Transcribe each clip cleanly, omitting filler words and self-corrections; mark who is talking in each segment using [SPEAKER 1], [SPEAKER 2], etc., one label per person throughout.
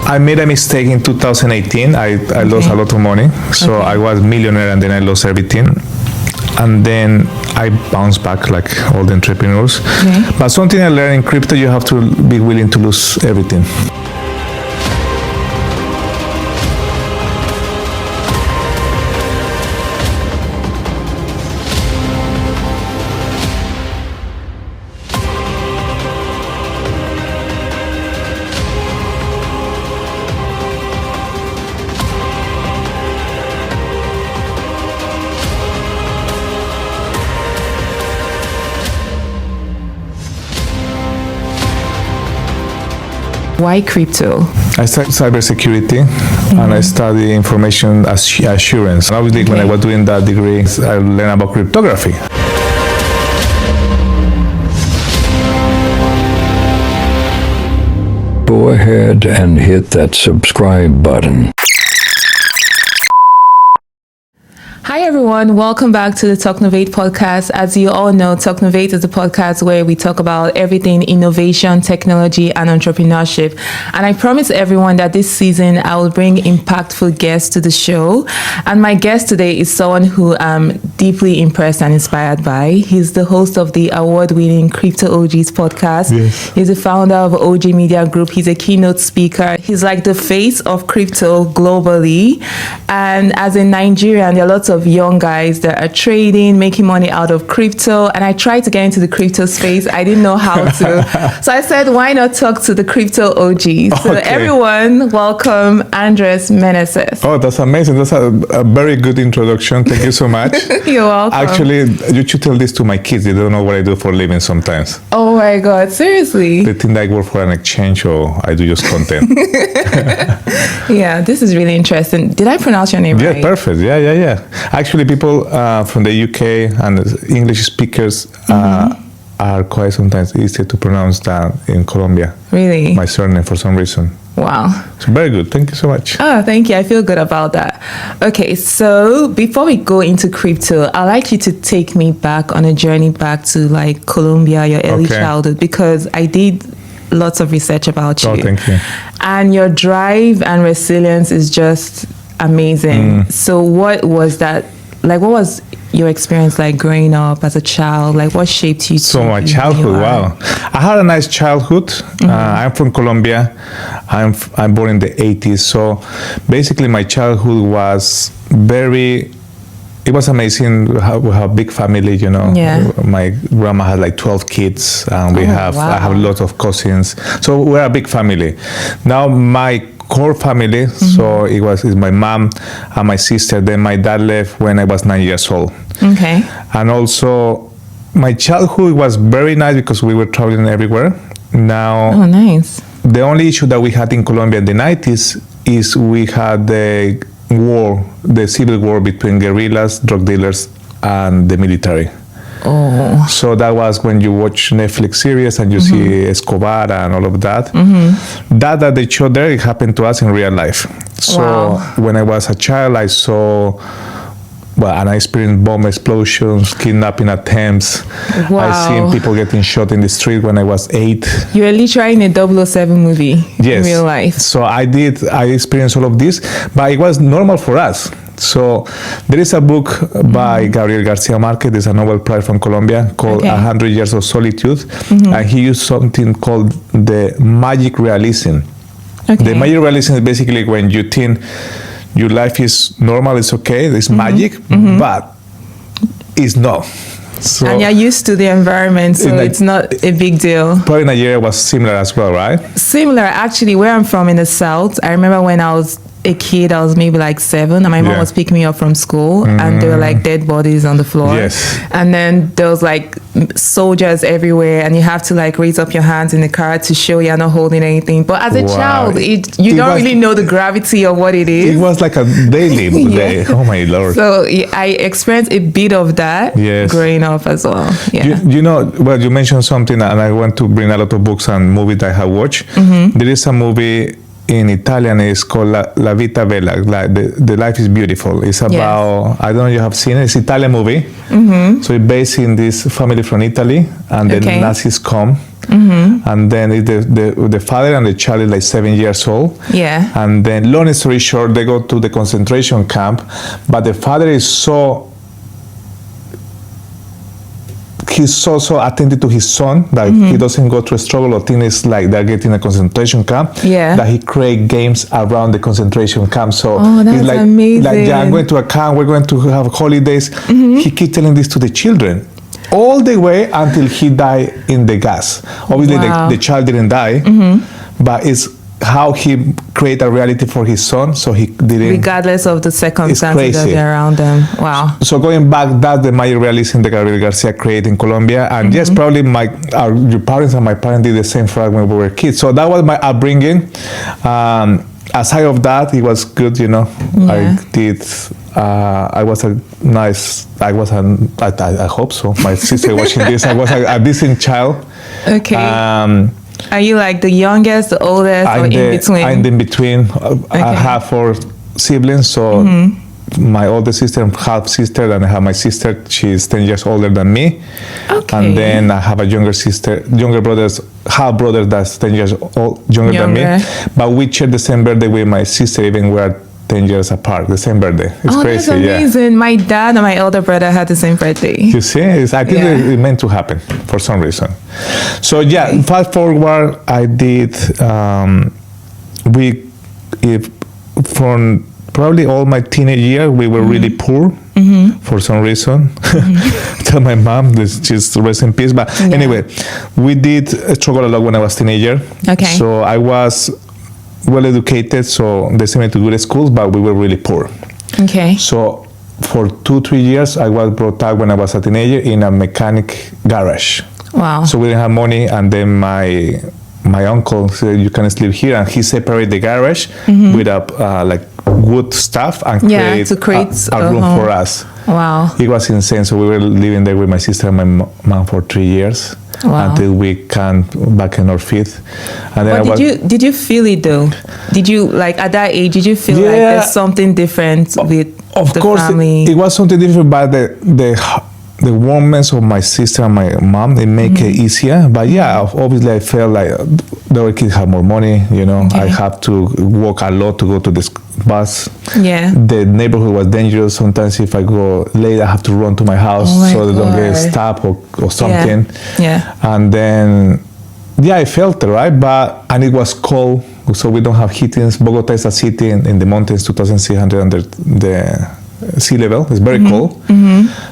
[SPEAKER 1] I made a mistake in 2018. I lost a lot of money. So I was millionaire and then I lost everything. And then I bounced back like all the entrepreneurs. But something I learned in crypto, you have to be willing to lose everything.
[SPEAKER 2] Why crypto?
[SPEAKER 1] I studied cybersecurity and I studied information assurance. And obviously, when I was doing that degree, I learned about cryptography.
[SPEAKER 3] Go ahead and hit that subscribe button.
[SPEAKER 2] Hi everyone, welcome back to the Technovate podcast. As you all know, Technovate is a podcast where we talk about everything innovation, technology, and entrepreneurship. And I promise everyone that this season I will bring impactful guests to the show. And my guest today is someone who I'm deeply impressed and inspired by. He's the host of the award-winning Crypto OGs podcast.
[SPEAKER 1] Yes.
[SPEAKER 2] He's the founder of OG Media Group. He's a keynote speaker. He's like the face of crypto globally. And as a Nigerian, there are lots of young guys that are trading, making money out of crypto. And I tried to get into the crypto space. I didn't know how to. So I said, why not talk to the crypto OGs? So everyone, welcome Andres Meneses.
[SPEAKER 1] Oh, that's amazing. That's a very good introduction. Thank you so much.
[SPEAKER 2] You're welcome.
[SPEAKER 1] Actually, you should tell this to my kids. They don't know what I do for a living sometimes.
[SPEAKER 2] Oh my God, seriously?
[SPEAKER 1] They think I work for an exchange or I do just content.
[SPEAKER 2] Yeah, this is really interesting. Did I pronounce your name right?
[SPEAKER 1] Yeah, perfect. Yeah. Actually, people from the UK and English speakers are quite sometimes easier to pronounce than in Colombia.
[SPEAKER 2] Really?
[SPEAKER 1] My surname for some reason.
[SPEAKER 2] Wow.
[SPEAKER 1] So very good. Thank you so much.
[SPEAKER 2] Oh, thank you. I feel good about that. Okay, so before we go into crypto, I'd like you to take me back on a journey back to like Colombia, your early childhood, because I did lots of research about you.
[SPEAKER 1] Oh, thank you.
[SPEAKER 2] And your drive and resilience is just amazing. So what was that, like what was your experience like growing up as a child? Like what shaped you?
[SPEAKER 1] So my childhood, wow. I had a nice childhood. I'm from Colombia. I'm born in the 80s. So basically my childhood was it was amazing. We have a big family, you know.
[SPEAKER 2] Yeah.
[SPEAKER 1] My grandma had like 12 kids and I have a lot of cousins. So we're a big family. Now my core family, so it's my mom and my sister. Then my dad left when I was 9 years old.
[SPEAKER 2] Okay.
[SPEAKER 1] And also my childhood was very nice because we were traveling everywhere. Now,
[SPEAKER 2] oh, nice.
[SPEAKER 1] The only issue that we had in Colombia in the 90s is we had the civil war between guerrillas, drug dealers, and the military.
[SPEAKER 2] Oh.
[SPEAKER 1] So that was when you watch Netflix series and you see Escobar and all of that. That they showed there, it happened to us in real life. So when I was a child, I saw, and I experienced bomb explosions, kidnapping attempts. I seen people getting shot in the street when I was 8.
[SPEAKER 2] You were literally in a 007 movie in real life.
[SPEAKER 1] So I experienced all of this, but it was normal for us. So there is a book by Gabriel Garcia Marquez, there's a Nobel Prize from Colombia called 100 Years of Solitude, and he used something called the magic realism. The magic realism is basically when you think your life is normal, it's okay, it's magic, but it's not. So,
[SPEAKER 2] and you're used to the environment, so it's not a big deal.
[SPEAKER 1] Probably Nigeria was similar as well, right?
[SPEAKER 2] Similar, actually. Where I'm from in the south, I remember when I was a kid, I was maybe like 7, and my mom was picking me up from school, and there were like dead bodies on the floor.
[SPEAKER 1] Yes.
[SPEAKER 2] And then there was like soldiers everywhere, and you have to like raise up your hands in the car to show you're not holding anything. But as a child, you don't really know the gravity of what it is.
[SPEAKER 1] It was like a daily day. Oh my Lord.
[SPEAKER 2] So I experienced a bit of that growing up as well. Yeah.
[SPEAKER 1] You know, well, you mentioned something, and I want to bring a lot of books and movies that I have watched. There is a movie in Italian, it's called La Vita Bella, like the life is beautiful. It's about, I don't know if you have seen it, it's Italian movie. So it's based in this family from Italy, and the Nazis come And then the father and the child is like 7 years old.
[SPEAKER 2] Yeah.
[SPEAKER 1] And then, long story short, they go to the concentration camp, but the father is he's so attentive to his son that he doesn't go through a struggle or things like they're getting a concentration camp.
[SPEAKER 2] Yeah.
[SPEAKER 1] That he create games around the concentration camp. So
[SPEAKER 2] that's
[SPEAKER 1] it's like,
[SPEAKER 2] amazing.
[SPEAKER 1] Like, yeah, I'm going to a camp, we're going to have holidays. He keeps telling this to the children all the way until he died in the gas. Obviously, the child didn't die, but it's how he create a reality for his son, so he didn't.
[SPEAKER 2] Regardless of the circumstances that are around them. Wow.
[SPEAKER 1] So going back, that's the major realism that Gabriel Garcia created in Colombia, and yes, probably your parents and my parents did the same for us when we were kids. So that was my upbringing. Aside of that, it was good, you know.
[SPEAKER 2] Yeah.
[SPEAKER 1] I hope so. My sister watching this, I was a decent child.
[SPEAKER 2] Okay. Are you like the youngest, the oldest, or in between?
[SPEAKER 1] I'm in between. I have 4 siblings, so my older sister and half sister, and I have my sister. She's 10 years older than me. Okay. And then I have a younger brother that's 10 years younger than me. But we share the same birthday with my sister, even we are 10 years apart, the same birthday. It's crazy.
[SPEAKER 2] That's amazing. Yeah. My dad and my elder brother had the same birthday.
[SPEAKER 1] You see, I think it meant to happen for some reason. So fast forward, I did, from probably all my teenage years, we were really poor for some reason. Tell my mom, she's rest in peace. But anyway, we did struggle a lot when I was a teenager.
[SPEAKER 2] Okay.
[SPEAKER 1] So I was well educated, so they sent me to good schools, but we were really poor. Okay. So for 2-3 years, I was brought up when I was a teenager in a mechanic garage. Wow. So we didn't have money, and then my uncle said, you can sleep here, and he separated the garage with like wood stuff and create a room for us. Wow. It was insane. So we were living there with my sister and my mom for 3 years. Wow. Until we came back on our feet. And then
[SPEAKER 2] did you feel it though? Did you, like, at that age, did you feel like there's something different with the family?
[SPEAKER 1] It was something different, but the warmness of my sister and my mom, it make it easier. But obviously I felt like the other kids have more money, you know. Okay. I have to walk a lot to go to this bus. Yeah. The neighborhood was dangerous. Sometimes if I go late, I have to run to my house so they don't get stopped or something. Yeah. And then, I felt it, right? And it was cold, so we don't have heatings. Bogota is a city in the mountains, 2,600 under the sea level. It's very cold.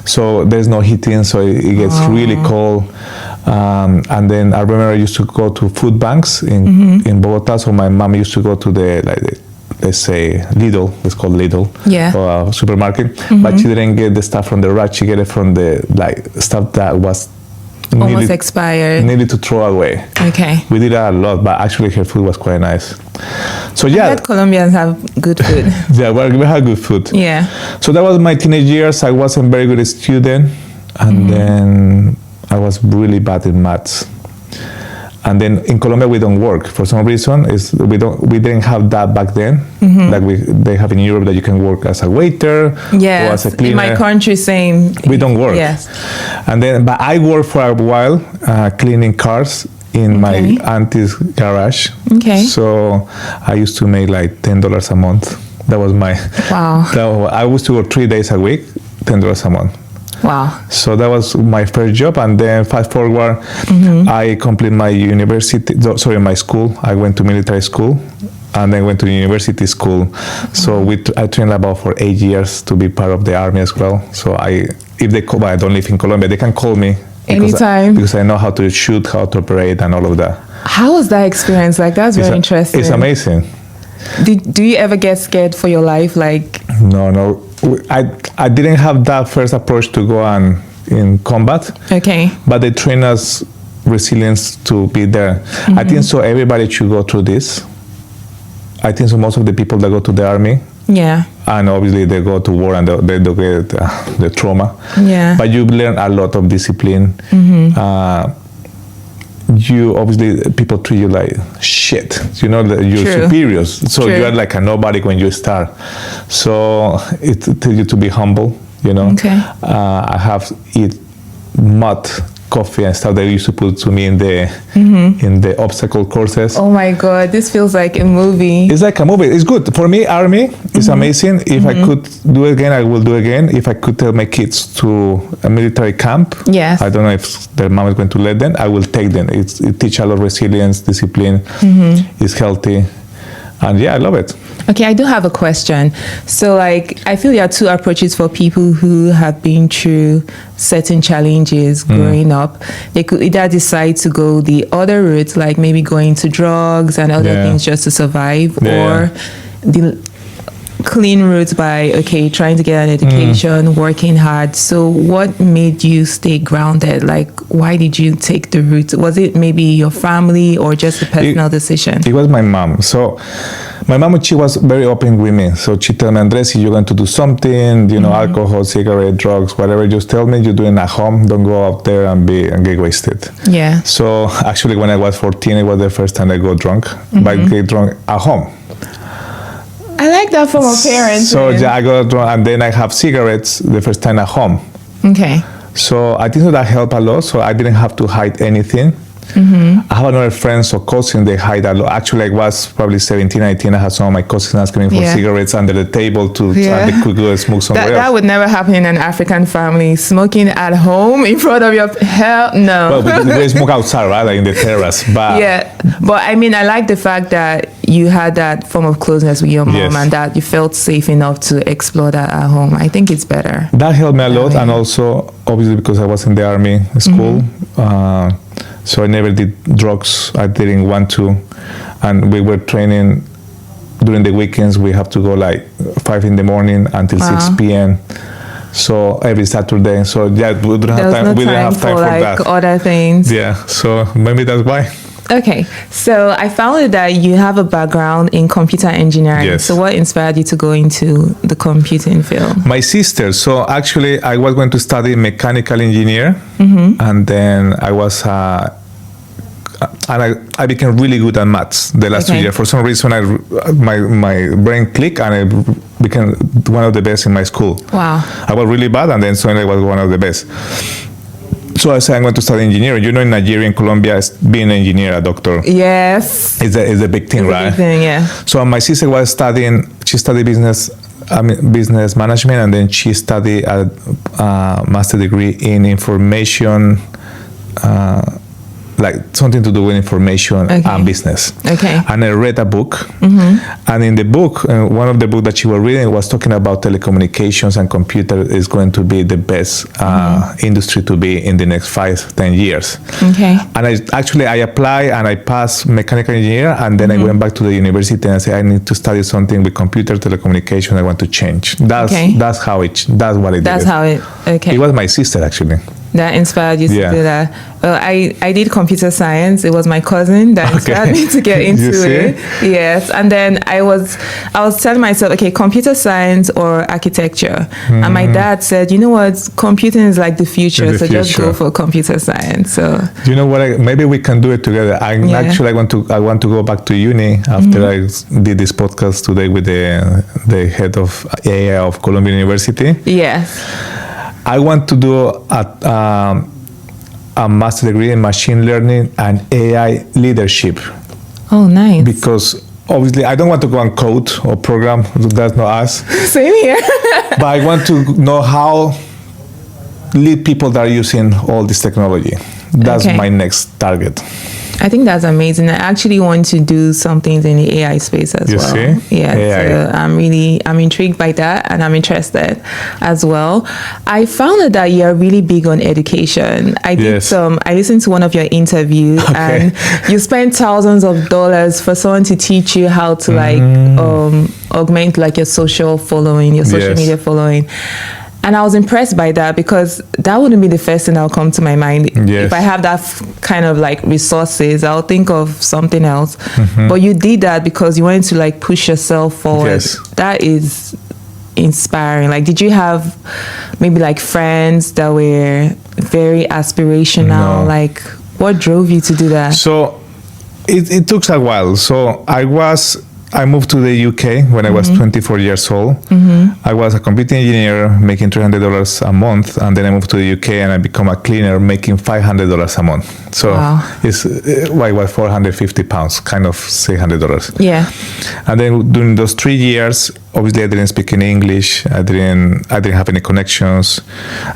[SPEAKER 1] So there's no heating, so it gets really cold. And then I remember I used to go to food banks in Bogota. So my mom used to go to let's say Lidl, it's called Lidl, or a supermarket. But she didn't get the stuff from the rack, she get it from the stuff that was
[SPEAKER 2] almost expired,
[SPEAKER 1] needed to throw away. Okay. We did that a lot, but actually her food was quite nice. So
[SPEAKER 2] I bet Colombians have good food.
[SPEAKER 1] We had good food. Yeah. So that was my teenage years. I wasn't very good student, and then I was really bad in maths. And then in Colombia we don't work for some reason. We didn't have that back then. Like they have in Europe that you can work as a waiter or as a cleaner.
[SPEAKER 2] In my country, same.
[SPEAKER 1] We don't work. Yes. And then, but I worked for a while cleaning cars in my auntie's garage. Okay. So I used to make like $10 a month. That was my I used to work 3 days a week, $10 a month. Wow. So that was my first job, and then fast forward, I completed my my school. I went to military school and then went to university school. So I trained about for 8 years to be part of the army as well. So if they call, I don't live in Colombia, they can call me
[SPEAKER 2] anytime
[SPEAKER 1] because I know how to shoot, how to operate, and all of that.
[SPEAKER 2] How was that experience? Like, that's very interesting.
[SPEAKER 1] It's amazing.
[SPEAKER 2] Do you ever get scared for your life? Like,
[SPEAKER 1] no. I didn't have that first approach to go in combat. Okay. But they train us resilience to be there. I think so everybody should go through this. I think so most of the people that go to the army. Yeah. And obviously they go to war and they get the trauma. Yeah. But you learn a lot of discipline. You obviously people treat you like shit, you know, you're superiors, so you are like a nobody when you start. So it tells you to be humble, you know. Okay. I have eat mud coffee and stuff they used to put to me in the obstacle courses.
[SPEAKER 2] Oh my God, this feels like a movie.
[SPEAKER 1] It's like a movie. It's good. For me, army is amazing. If I could do it again, I will do it again. If I could take my kids to a military camp,
[SPEAKER 2] Yes.
[SPEAKER 1] I don't know if their mom is going to let them, I will take them. It teaches a lot of resilience, discipline, it's healthy. And yeah, I love it.
[SPEAKER 2] Okay, I do have a question. So, like, I feel there are two approaches for people who have been through certain challenges growing up. They could either decide to go the other route, like maybe going to drugs and other things just to survive, or the clean route by, okay, trying to get an education, working hard. So what made you stay grounded? Like, why did you take the route? Was it maybe your family or just a personal decision?
[SPEAKER 1] It was my mom. So my mom, she was very open with me. So she told me, Andres, if you're going to do something, you know, alcohol, cigarette, drugs, whatever, just tell me you're doing at home. Don't go out there and get wasted.
[SPEAKER 2] Yeah.
[SPEAKER 1] So actually, when I was 14, it was the first time I got drunk. But I get drunk at home.
[SPEAKER 2] I like that from a parent.
[SPEAKER 1] So yeah, I got drunk, and then I have cigarettes the first time at home.
[SPEAKER 2] Okay.
[SPEAKER 1] So I think that helped a lot. So I didn't have to hide anything. I have another friends or cousins, they hide a lot. Actually, I was probably 17, 18. I had some of my cousins asking me for cigarettes under the table and they could go smoke somewhere else.
[SPEAKER 2] That would never happen in an African family. Smoking at home in front of your... Hell no.
[SPEAKER 1] Well, we smoke outside, right? Like in the terrace. But
[SPEAKER 2] yeah. But I mean, I like the fact that you had that form of closeness with your mom and that you felt safe enough to explore that at home. I think it's better.
[SPEAKER 1] That helped me a lot. And also, obviously, because I was in the army school, so I never did drugs. I didn't want to. And we were training during the weekends. We have to go like 5 in the morning until 6 p.m. So every Saturday. So yeah, we didn't have time. We didn't have time for
[SPEAKER 2] like
[SPEAKER 1] that.
[SPEAKER 2] Other things.
[SPEAKER 1] Yeah. So maybe that's why.
[SPEAKER 2] Okay. So I found that you have a background in computer engineering.
[SPEAKER 1] Yes.
[SPEAKER 2] So what inspired you to go into the computing field?
[SPEAKER 1] My sister. So actually, I was going to study mechanical engineer, and then I was, and I became really good at maths the last 2 years. For some reason, my brain clicked, and I became one of the best in my school.
[SPEAKER 2] Wow.
[SPEAKER 1] I was really bad, and then suddenly I was one of the best. So I said, I'm going to study engineering. You know, in Nigeria, in Colombia, being an engineer, a doctor.
[SPEAKER 2] Yes.
[SPEAKER 1] Is a big thing, right?
[SPEAKER 2] Big thing, yeah.
[SPEAKER 1] So my sister was studying, she studied business management, and then she studied a master degree in information, like something to do with information and business.
[SPEAKER 2] Okay.
[SPEAKER 1] And I read a book, and in the book, one of the books that she was reading was talking about telecommunications, and computer is going to be the best industry to be in the next 5-10 years.
[SPEAKER 2] Okay.
[SPEAKER 1] And I applied and I passed mechanical engineer, and then I went back to the university and I said, I need to study something with computer telecommunication. I want to change. That's what I did.
[SPEAKER 2] That's how it, okay.
[SPEAKER 1] It was my sister, actually.
[SPEAKER 2] That inspired you to do that. Well, I did computer science. It was my cousin that inspired me to get into it. Yes. And then I was telling myself, okay, computer science or architecture. And my dad said, you know what, computing is like the future. Just go for computer science. So
[SPEAKER 1] you know what, maybe we can do it together. I want to go back to uni after I did this podcast today with the head of AI of Colombia University.
[SPEAKER 2] Yes.
[SPEAKER 1] I want to do a master degree in machine learning and AI leadership.
[SPEAKER 2] Oh, nice.
[SPEAKER 1] Because obviously I don't want to go and code or program. That's not us.
[SPEAKER 2] Same here.
[SPEAKER 1] But I want to know how lead people that are using all this technology. That's my next target.
[SPEAKER 2] I think that's amazing. I actually want to do some things in the AI space as well.
[SPEAKER 1] You see?
[SPEAKER 2] Yeah, so I'm intrigued by that, and I'm interested as well. I found that you're really big on education. I listened to one of your interviews, and you spent thousands of dollars for someone to teach you how to augment like your social following, your social media following. And I was impressed by that, because that wouldn't be the first thing that'll come to my mind. If I have that kind of like resources, I'll think of something else. But you did that because you wanted to like push yourself forward. That is inspiring. Like, did you have maybe like friends that were very aspirational?
[SPEAKER 1] No.
[SPEAKER 2] Like, what drove you to do that?
[SPEAKER 1] So it took a while. So I I moved to the UK when I was 24 years old. I was a computer engineer making $300 a month, and then I moved to the UK and I become a cleaner making $500 a month. So it's why was 450 pounds, kind of $600.
[SPEAKER 2] Yeah.
[SPEAKER 1] And then during those 3 years, obviously I didn't speak any English. I didn't have any connections.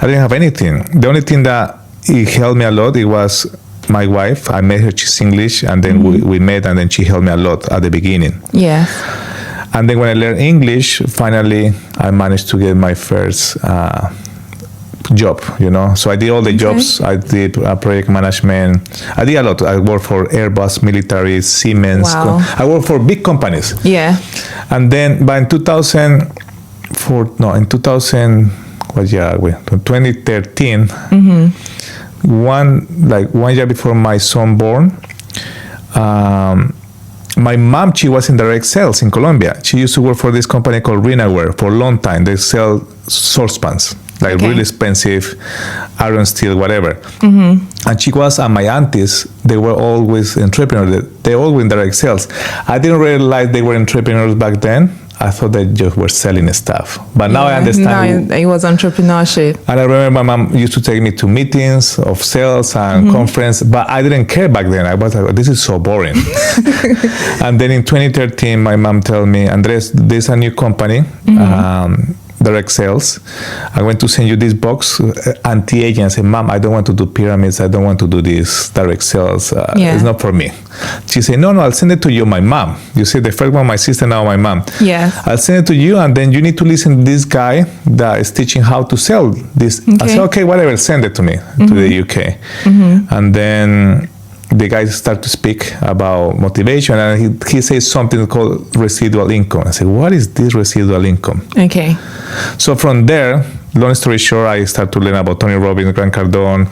[SPEAKER 1] I didn't have anything. The only thing that it helped me a lot, it was my wife. I met her, she's English, and then we met, and then she helped me a lot at the beginning.
[SPEAKER 2] Yeah.
[SPEAKER 1] And then when I learned English, finally I managed to get my first job, So I did all the jobs. I did project management. I did a lot. I worked for Airbus, military, Siemens.
[SPEAKER 2] Wow.
[SPEAKER 1] I worked for big companies.
[SPEAKER 2] Yeah.
[SPEAKER 1] And then, but in 2013, one year before my son born, my mom, she was in direct sales in Colombia. She used to work for this company called Rinaware for a long time. They sell saucepans, really expensive iron, steel, whatever. And she was, and my aunties, they were always entrepreneurs. They always in direct sales. I didn't realize they were entrepreneurs back then. I thought they just were selling stuff. But now I understand.
[SPEAKER 2] Now it was entrepreneurship.
[SPEAKER 1] And I remember my mom used to take me to meetings of sales and conference, but I didn't care back then. I was like, this is so boring. And then in 2013, my mom told me, Andres, there's a new company, direct sales. I'm going to send you this box, anti-aging. I said, Mom, I don't want to do pyramids. I don't want to do this direct sales. It's not for me. She said, no, I'll send it to you, my mom. You see, the first one, my sister, now my mom.
[SPEAKER 2] Yeah.
[SPEAKER 1] I'll send it to you, and then you need to listen to this guy that is teaching how to sell this. I said, okay, whatever, send it to me, to the UK. And then the guys start to speak about motivation, and he says something called residual income. I said, what is this residual income?
[SPEAKER 2] Okay.
[SPEAKER 1] So from there, long story short, I start to learn about Tony Robbins, Grant Cardone,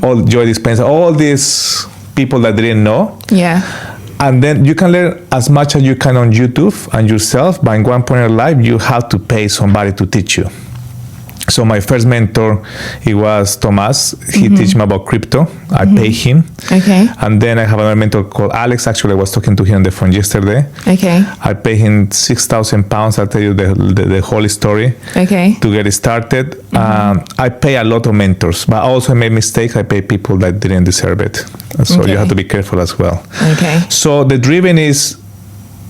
[SPEAKER 1] all Joe Dispenza, all these people that didn't know.
[SPEAKER 2] Yeah.
[SPEAKER 1] And then you can learn as much as you can on YouTube and yourself, but in one point in your life, you have to pay somebody to teach you. So my first mentor, he was Thomas. He teach me about crypto. I pay him.
[SPEAKER 2] Okay.
[SPEAKER 1] And then I have another mentor called Alex. Actually, I was talking to him on the phone yesterday.
[SPEAKER 2] Okay.
[SPEAKER 1] I pay him 6,000 pounds. I'll tell you the whole story.
[SPEAKER 2] Okay.
[SPEAKER 1] To get it started. I pay a lot of mentors, but I also made mistakes. I pay people that didn't deserve it. So you have to be careful as well.
[SPEAKER 2] Okay.
[SPEAKER 1] So the driven is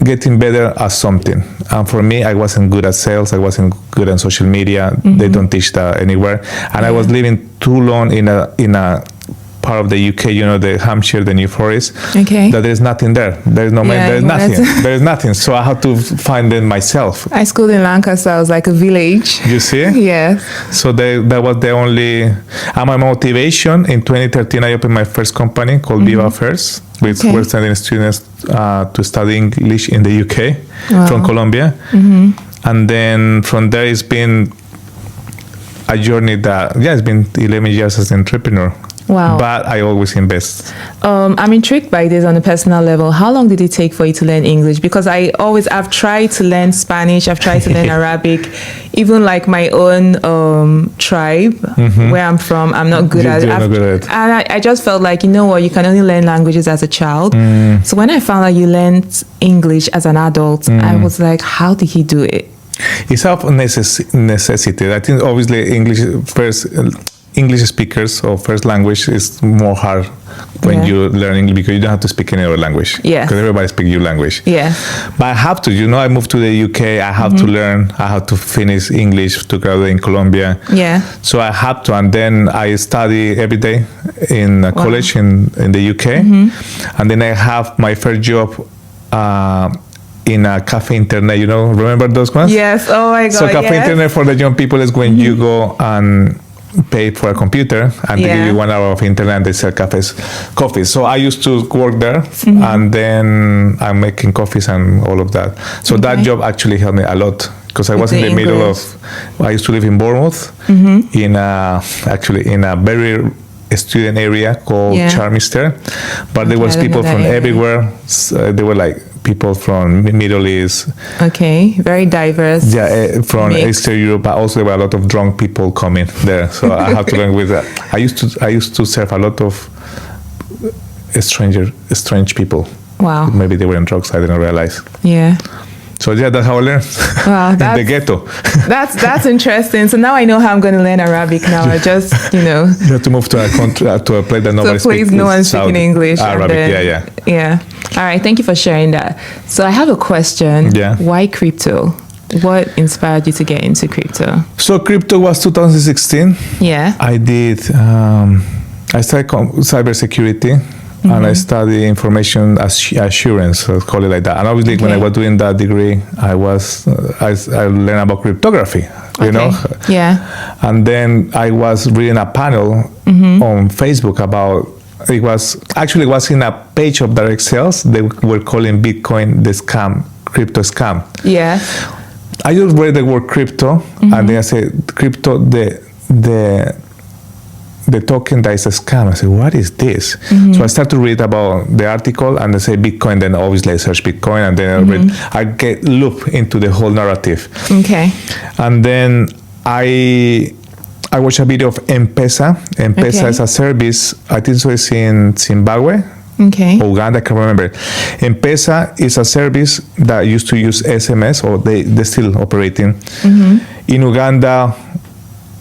[SPEAKER 1] getting better at something. And for me, I wasn't good at sales. I wasn't good on social media. They don't teach that anywhere. And I was living too long in a part of the UK, the Hampshire, the New Forest, that there's nothing there. There's no man, there's nothing. There's nothing. So I had to find it myself.
[SPEAKER 2] I schooled in Lancaster. I was like a village.
[SPEAKER 1] You see?
[SPEAKER 2] Yes.
[SPEAKER 1] So that was the only, and my motivation in 2013, I opened my first company called Viva Affairs. We're sending students to study English in the UK from Colombia. And then from there, it's been a journey that, it's been 11 years as an entrepreneur.
[SPEAKER 2] Wow.
[SPEAKER 1] But I always invest.
[SPEAKER 2] I'm intrigued by this on a personal level. How long did it take for you to learn English? Because I've tried to learn Spanish, I've tried to learn Arabic, even like my own tribe, where I'm from, I'm not good at it. And I just felt like, you can only learn languages as a child. So when I found out you learned English as an adult, I was like, how did he do it?
[SPEAKER 1] It's out of necessity. I think obviously English speakers or first language is more hard when you learn English because you don't have to speak any other language.
[SPEAKER 2] Yeah.
[SPEAKER 1] Because everybody speaks your language.
[SPEAKER 2] Yeah.
[SPEAKER 1] But I have to. I moved to the UK. I have to learn. I have to finish English to graduate in Colombia.
[SPEAKER 2] Yeah.
[SPEAKER 1] So I have to. And then I study every day in a college in the UK. And then I have my first job in a cafe internet, remember those ones?
[SPEAKER 2] Yes. Oh my God.
[SPEAKER 1] So cafe internet for the young people is when you go and pay for a computer and they give you 1 hour of internet and they sell coffee. So I used to work there and then I'm making coffees and all of that. So that job actually helped me a lot because I was in the middle of, I used to live in Bournemouth in a very student area called Charmister, but there was people from everywhere. They were like people from Middle East. Okay,
[SPEAKER 2] very diverse.
[SPEAKER 1] Yeah, from Eastern Europe, but also there were a lot of drunk people coming there. So I had to learn with that. I used to serve a lot of strange people.
[SPEAKER 2] Wow.
[SPEAKER 1] Maybe they were on drugs. I didn't realize.
[SPEAKER 2] Yeah.
[SPEAKER 1] So yeah, that's how I learned.
[SPEAKER 2] Wow,
[SPEAKER 1] in the ghetto.
[SPEAKER 2] That's interesting. So now I know how I'm going to learn Arabic. Now I just,
[SPEAKER 1] You have to move to a country, to a place that nobody speaks.
[SPEAKER 2] No one's speaking English.
[SPEAKER 1] Arabic.
[SPEAKER 2] Yeah. All right. Thank you for sharing that. So I have a question.
[SPEAKER 1] Yeah.
[SPEAKER 2] Why crypto? What inspired you to get into crypto?
[SPEAKER 1] So crypto was 2016.
[SPEAKER 2] Yeah.
[SPEAKER 1] I did. I started cybersecurity. And I studied information assurance, let's call it like that. And obviously, when I was doing that degree, I learned about cryptography, you know?
[SPEAKER 2] Yeah.
[SPEAKER 1] And then I was reading a panel on Facebook about, it was in a page of direct sales. They were calling Bitcoin the scam, crypto scam.
[SPEAKER 2] Yeah.
[SPEAKER 1] I just read the word crypto, and then I said, crypto, the token that is a scam. I said, what is this? So I started to read about the article, and they say Bitcoin. Then obviously I search Bitcoin, and then I get looped into the whole narrative. Okay. And then I watched a video of M-Pesa. M-Pesa is a service. I think so. It's in Zimbabwe. Okay. Uganda, I can't remember. M-Pesa is a service that used to use SMS, or they're still operating in Uganda.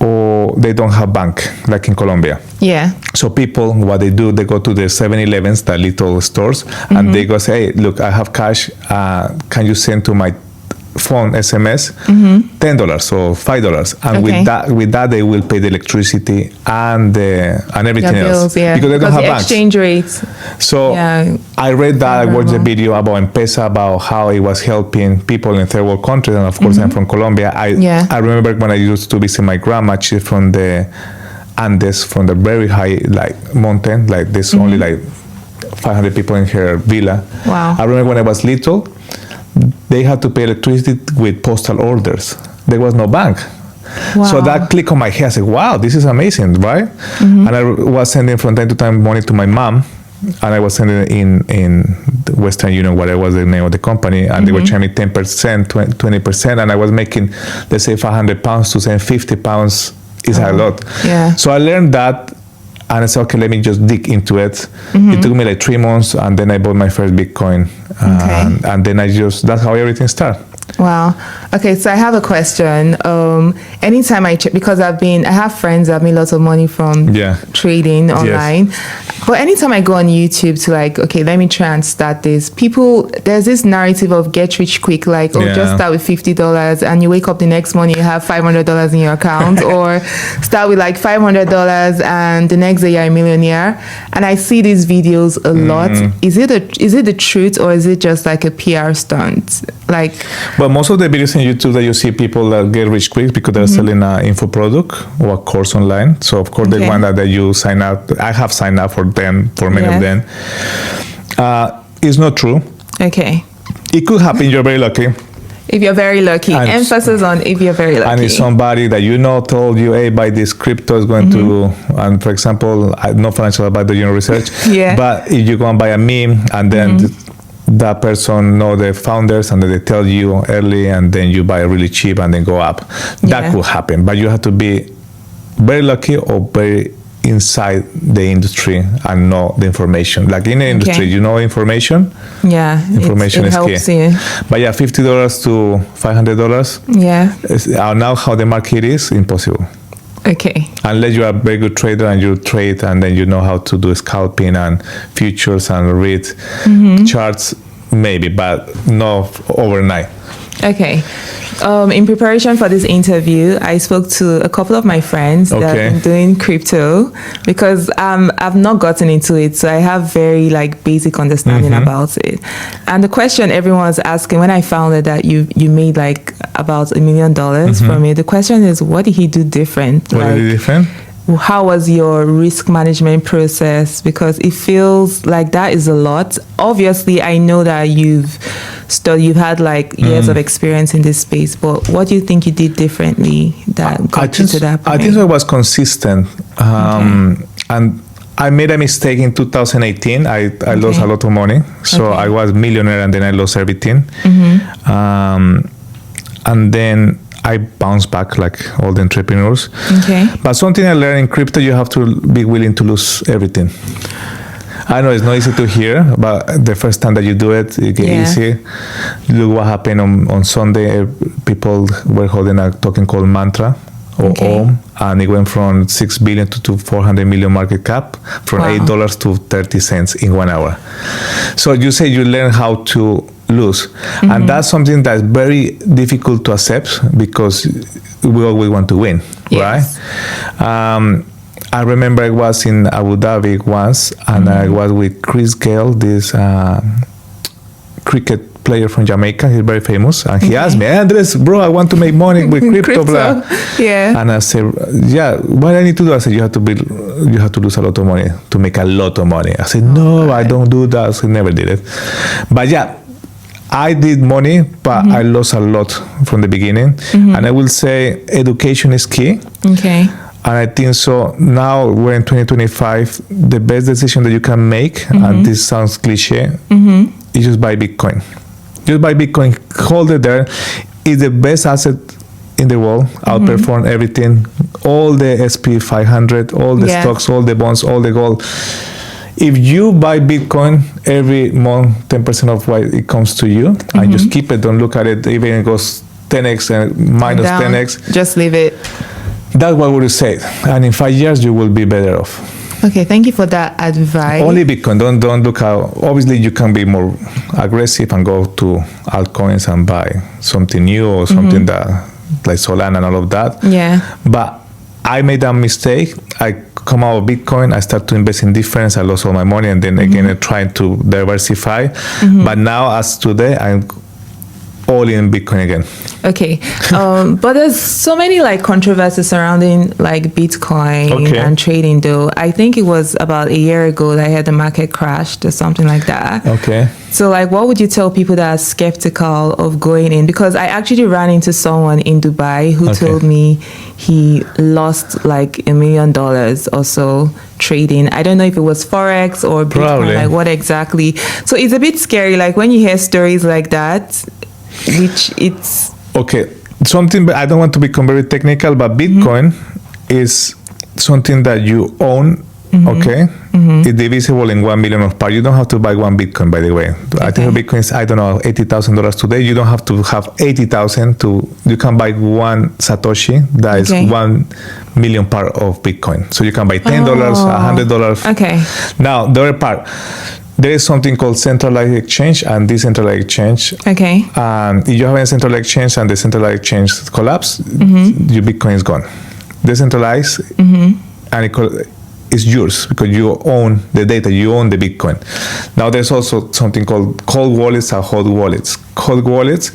[SPEAKER 1] Or they don't have bank like in Colombia. Yeah. So people, what they do, they go to the 7-Elevens, the little stores, and they go say, hey, look, I have cash. Can you send to my phone SMS $10 or $5? And with that they will pay the electricity and everything else.
[SPEAKER 2] Yeah.
[SPEAKER 1] Because they don't have banks.
[SPEAKER 2] Exchange rates.
[SPEAKER 1] So I read that, I watched the video about M-Pesa, about how it was helping people in third world countries. And of course, I'm from Colombia. I remember when I used to visit my grandma, she's from the Andes, from the very high mountain. Like there's only 500 people in her villa. Wow. I remember when I was little, they had to pay electricity with postal orders. There was no bank. Wow. So that clicked on my head. I said, wow, this is amazing, right? And I was sending from time to time money to my mom, and I was sending it in Western Union, whatever was the name of the company, and they were charging me 10%, 20%, and I was making, let's say, £500 to send £50 is a lot. Yeah. So I learned that, and I said, okay, let me just dig into it. It took me like 3 months, and then I bought my first Bitcoin. And then that's how everything started.
[SPEAKER 2] Wow. Okay, so I have a question. Anytime I check, because I have friends that made lots of money from trading online. Yes. But anytime I go on YouTube to okay, let me try and start this, there's this narrative of get rich quick, just start with $50 and you wake up the next morning, you have $500 in your account, or start with $500 and the next day you're a millionaire. And I see these videos a lot. Is it the truth, or is it just a PR stunt?
[SPEAKER 1] But most of the videos on YouTube that you see people that get rich quick because they're selling an info product or a course online. So of course the one that you sign up, I have signed up for many of them. It's not true. Okay. It could happen. You're very lucky.
[SPEAKER 2] If you're very lucky. And emphasis on if you're very lucky.
[SPEAKER 1] And if somebody that told you, hey, buy this crypto is going to, and for example, no financial advisor, research. But if you go and buy a meme and then that person know the founders and they tell you early, and then you buy really cheap and then go up. That could happen, but you have to be very lucky or very inside the industry and know the information. Like in the industry, information. Yeah, information is key. You. But $50 to $500. Yeah. Now how the market is, impossible. Okay. Unless you are a very good trader and you trade, and then you know how to do scalping and futures and read charts, maybe, but no overnight. Okay. In preparation for this interview, I spoke to a couple of my friends that have been doing crypto, because I've not gotten into it, so I have very basic understanding about it. And the question everyone was asking when I found out that you made about $1 million from it, the question is, what did he do different? What did he do different?
[SPEAKER 2] How was your risk management process? Because it feels like that is a lot. Obviously, I know that you've had years of experience in this space, but what do you think you did differently that got you to that point?
[SPEAKER 1] I think I was consistent. And I made a mistake in 2018. I lost a lot of money. So I was a millionaire and then I lost everything. And then I bounced back like all the entrepreneurs. Okay. But something I learned in crypto, you have to be willing to lose everything. I know it's not easy to hear, but the first time that you do it, it gets easy. Look what happened on Sunday. People were holding a token called Mantra or Om, and it went from 6 billion to 400 million market cap, from $8 to 30 cents in 1 hour. So you say you learn how to lose, and that's something that's very difficult to accept because we always want to win, right? I remember I was in Abu Dhabi once, and I was with Chris Gale, this cricket player from Jamaica. He's very famous, and he asked me, Andres, bro, I want to make money with crypto, blah. And I said, what I need to do? I said, you have to lose a lot of money to make a lot of money. I said, no, I don't do that. So I never did it. But I did money, but I lost a lot from the beginning. And I will say education is key. And I think so now we're in 2025, the best decision that you can make, and this sounds cliche, is just buy Bitcoin. Just buy Bitcoin, hold it there. It's the best asset in the world, outperform everything, all the SP 500, all the stocks, all the bonds, all the gold. If you buy Bitcoin every month, 10% of what it comes to you, and just keep it, don't look at it, even if it goes 10x and minus
[SPEAKER 2] down,
[SPEAKER 1] 10x.
[SPEAKER 2] Just leave it.
[SPEAKER 1] That's what we say. And in 5 years, you will be better off.
[SPEAKER 2] Okay, thank you for that advice.
[SPEAKER 1] Only Bitcoin. Don't look how. Obviously, you can be more aggressive and go to altcoins and buy something new or something that, like Solana and all of that. But I made a mistake. I come out of Bitcoin. I start to invest in difference. I lost all my money, and then again, I tried to diversify. But now, as today, I'm all in Bitcoin again.
[SPEAKER 2] Okay. But there's so many like controversies surrounding like Bitcoin and trading though. I think it was about a year ago that I had the market crashed or something like that. So like what would you tell people that are skeptical of going in? Because I actually ran into someone in Dubai who told me he lost like $1 million or so trading. I don't know if it was Forex or Bitcoin, like what exactly. So it's a bit scary like when you hear stories like that, which it's something, but I don't want to become very technical, but Bitcoin is something that you own. It's divisible in 1 million of parts. You don't have to buy one Bitcoin, by the way. I think Bitcoin is, I don't know, $80,000 today. You don't have to have 80,000 you can buy one Satoshi that is 1 million part of Bitcoin. So you can buy $10, $100. Now, the other part, there is something called centralized exchange and decentralized exchange. And if you have a centralized exchange and the centralized exchange collapse, your Bitcoin is gone. Decentralized, and it's yours because you own the data, you own the Bitcoin. Now there's also something called cold wallets and hot wallets. Cold wallets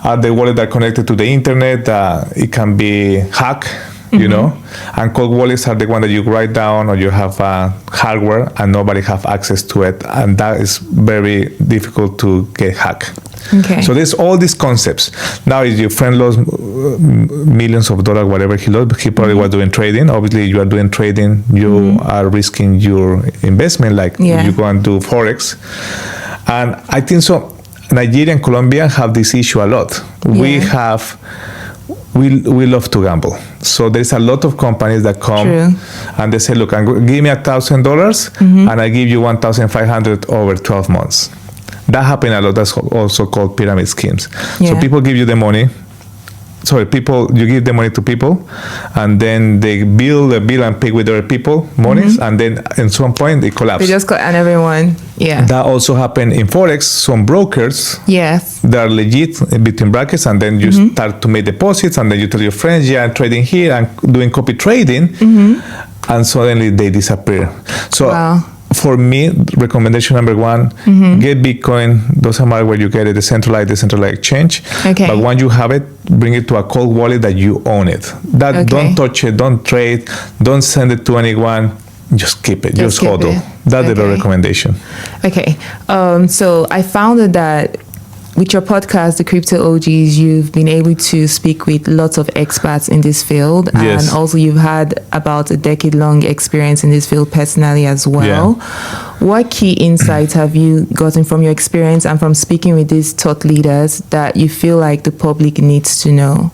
[SPEAKER 2] are the wallet that are connected to the internet. It can be hacked. You know, and cold wallets are the one that you write down or you have hardware and nobody have access to it, and that is very difficult to get hacked. So there's all these concepts. Now, if your friend lost millions of dollars, whatever he lost, he probably was doing trading. Obviously, you are doing trading, you are risking your investment, like you go and do Forex. And I think so. Nigeria and Colombia have this issue a lot. We love to gamble. So there's a lot of companies that come and they say, look, give me $1,000 and I give you 1,500 over 12 months. That happens a lot. That's also called pyramid schemes. So people give you the money. You give the money to people, and then they bill and pay with other people monies, and then at some point they collapse. They just cut on everyone.
[SPEAKER 1] That also happened in Forex. Some brokers, that are legit between brackets, and then you start to make deposits, and then you tell your friends, I'm trading here and doing copy trading, and suddenly they disappear. So. For me, recommendation number one, get Bitcoin. Doesn't matter where you get it, decentralized exchange. But once you have it, bring it to a cold wallet that you own it. Don't touch it, don't trade, don't send it to anyone. Just keep it, just hold it. That's the recommendation.
[SPEAKER 2] So I found that with your podcast, The Crypto OGs, you've been able to speak with lots of experts in this field. And also you've had about a decade-long experience in this field personally as well. What key insights have you gotten from your experience and from speaking with these thought leaders that you feel like the public needs to know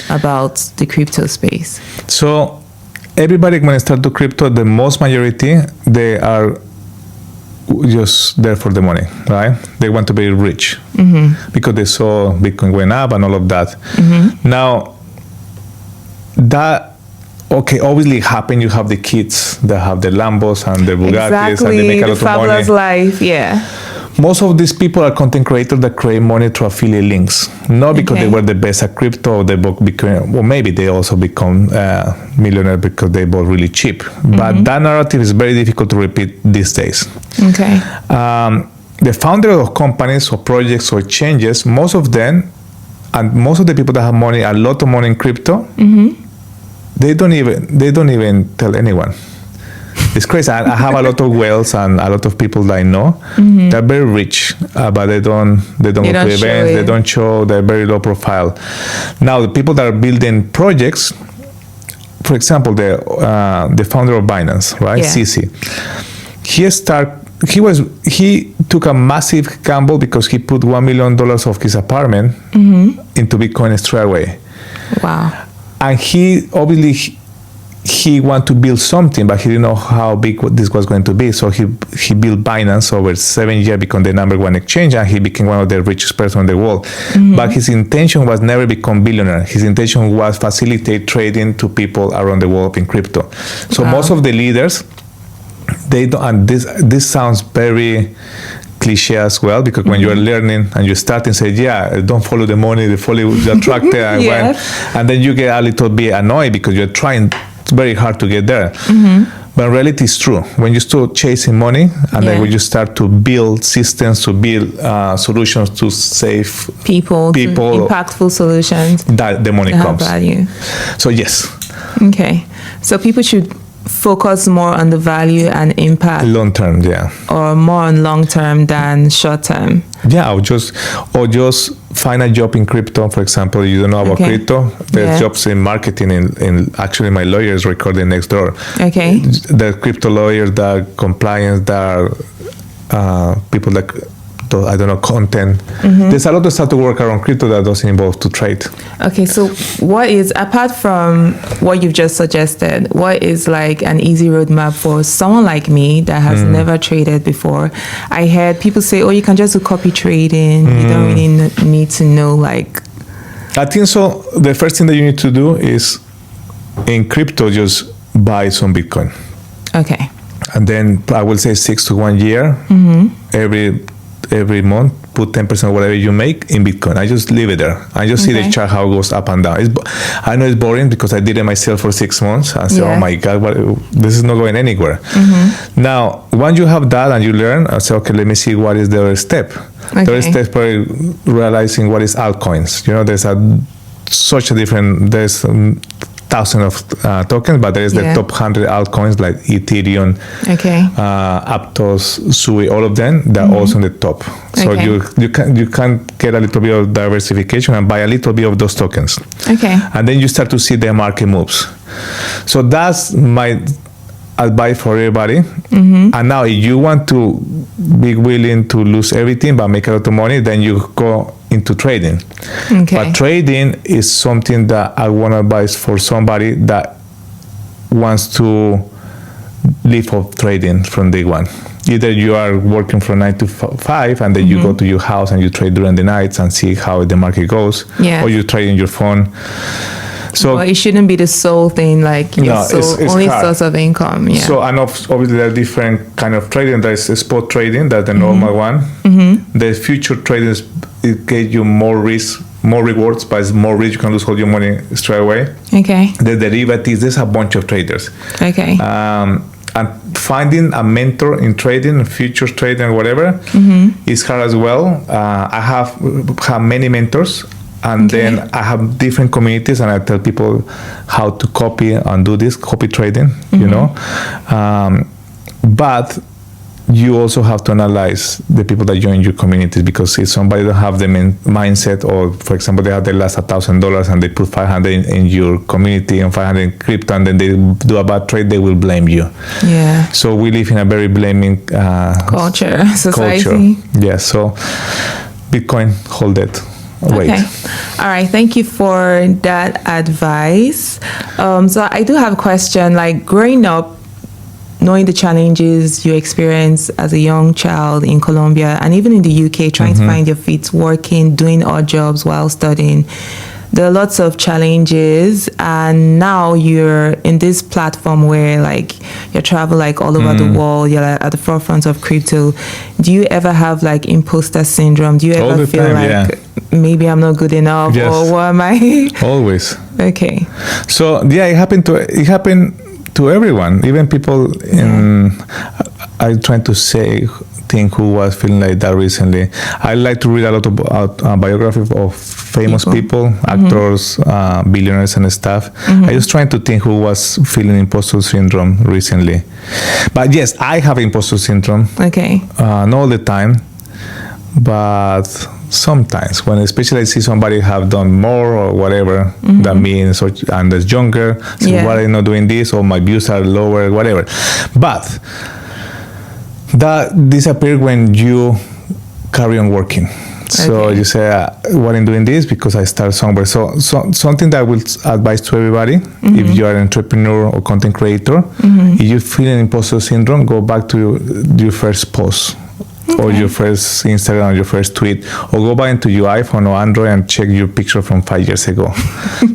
[SPEAKER 2] about the crypto space?
[SPEAKER 1] So everybody, when I start to crypto, the most majority, they are just there for the money, right? They want to be rich because they saw Bitcoin went up and all of that. Now, that obviously happen. You have the kids that have the Lambos and the Bugattis, and they make a lot of money.
[SPEAKER 2] Fabulous life, yeah.
[SPEAKER 1] Most of these people are content creators that create money through affiliate links, not because they were the best at crypto or they became, well, maybe they also become millionaires because they bought really cheap. But that narrative is very difficult to repeat these days.
[SPEAKER 2] Okay.
[SPEAKER 1] The founder of companies or projects or exchanges, most of them, and most of the people that have money, a lot of money in crypto, they don't even tell anyone. It's crazy. I have a lot of wealth and a lot of people that I know. They're very rich, but they don't go to events. They don't show. They're very low profile. Now, the people that are building projects, for example, the founder of Binance, right, CC, he took a massive gamble because he put $1 million of his apartment into Bitcoin straight away.
[SPEAKER 2] Wow.
[SPEAKER 1] And he obviously he wanted to build something, but he didn't know how big this was going to be. So he built Binance over 7 years, become the #1 exchange, and he became one of the richest person in the world. But his intention was never become billionaire. His intention was facilitate trading to people around the world in crypto. So most of the leaders, they don't, and this sounds very cliche as well, because when you're learning and you start and say, don't follow the money, follow the attractor, and then you get a little bit annoyed because you're trying very hard to get there. But in reality, it's true. When you start chasing money, and then when you start to build systems, to build solutions to save people,
[SPEAKER 2] impactful solutions,
[SPEAKER 1] that the money comes.
[SPEAKER 2] Value.
[SPEAKER 1] So yes.
[SPEAKER 2] Okay. So people should focus more on the value and impact
[SPEAKER 1] long term,
[SPEAKER 2] or more on long term than short term.
[SPEAKER 1] Or just find a job in crypto. For example, you don't know about crypto. There's jobs in marketing. In actually, my lawyer is recording next door.
[SPEAKER 2] Okay.
[SPEAKER 1] The crypto lawyers, the compliance, the people that I don't know, content. There's a lot of stuff to work around crypto that doesn't involve to trade. Okay,
[SPEAKER 2] so what is, apart from what you've just suggested, what is like an easy roadmap for someone like me that has never traded before? I heard people say, you can just do copy trading. You don't really need to know like...
[SPEAKER 1] I think so. The first thing that you need to do is in crypto, just buy some Bitcoin.
[SPEAKER 2] Okay.
[SPEAKER 1] And then I will say 6 to 1 year, every month, put 10% of whatever you make in Bitcoin. I just leave it there. I just see the chart, how it goes up and down. I know it's boring because I did it myself for 6 months. I said, oh my God, this is not going anywhere. Now, once you have that and you learn, I say, okay, let me see what is the other step. The other step is probably realizing what is altcoins. There's such a different, there's thousands of tokens, but there is the top 100 altcoins like Ethereum, Aptos, Sui, all of them. They're also on the top. So you can get a little bit of diversification and buy a little bit of those tokens. And then you start to see the market moves. So that's my advice for everybody. And now, if you want to be willing to lose everything but make a lot of money, then you go into trading. But trading is something that I want to advise for somebody that wants to live off trading from day one. Either you are working from 9 to 5 and then you go to your house and you trade during the nights and see how the market goes, or you trade on your phone. So
[SPEAKER 2] it shouldn't be the sole thing, like your only source of income.
[SPEAKER 1] So and obviously there are different kind of trading. There's spot trading, that's the normal one. The future trading it gives you more risk, more rewards, but it's more risk. You can lose all your money straight away. The derivatives, there's a bunch of traders. And finding a mentor in trading, futures trading, whatever, is hard as well. I have many mentors. And then I have different communities, and I tell people how to copy and do this copy trading, but you also have to analyze the people that join your communities, because if somebody don't have the mindset, or for example they have their last $1,000 and they put 500 in your community and 500 in crypto, and then they do a bad trade, they will blame you. So we live in a very blaming
[SPEAKER 2] culture, society.
[SPEAKER 1] So Bitcoin, hold it. Wait.
[SPEAKER 2] All right. Thank you for that advice. So I do have a question. Like growing up, knowing the challenges you experienced as a young child in Colombia and even in the UK, trying to find your feet, working, doing odd jobs while studying. There are lots of challenges, and now you're in this platform where like you travel like all over the world. You're like, at the forefront of crypto. Do you ever have like imposter syndrome? Do you
[SPEAKER 1] All
[SPEAKER 2] ever
[SPEAKER 1] the
[SPEAKER 2] feel
[SPEAKER 1] time,
[SPEAKER 2] like maybe I'm not good enough,
[SPEAKER 1] Yes.
[SPEAKER 2] or what am I?
[SPEAKER 1] Always.
[SPEAKER 2] Okay.
[SPEAKER 1] So yeah, it happened to everyone, even people in. I trying to think who was feeling like that recently. I like to read a lot about biographies of famous people, actors, billionaires and stuff. I just trying to think who was feeling imposter syndrome recently. But yes, I have imposter syndrome.
[SPEAKER 2] Okay.
[SPEAKER 1] Not all the time, but sometimes when especially I see somebody have done more or whatever than me and that's younger, so
[SPEAKER 2] Yeah.
[SPEAKER 1] why are I not doing this, or my views are lower, whatever. But that disappears when you carry on working. So
[SPEAKER 2] Okay.
[SPEAKER 1] you say, why I'm doing this? Because I start somewhere. So something that I will advise to everybody, if you are an entrepreneur or content creator, if you feel an imposter syndrome, go back to your first post. Or your first Instagram, or your first tweet, or go back into your iPhone or Android and check your picture from 5 years ago.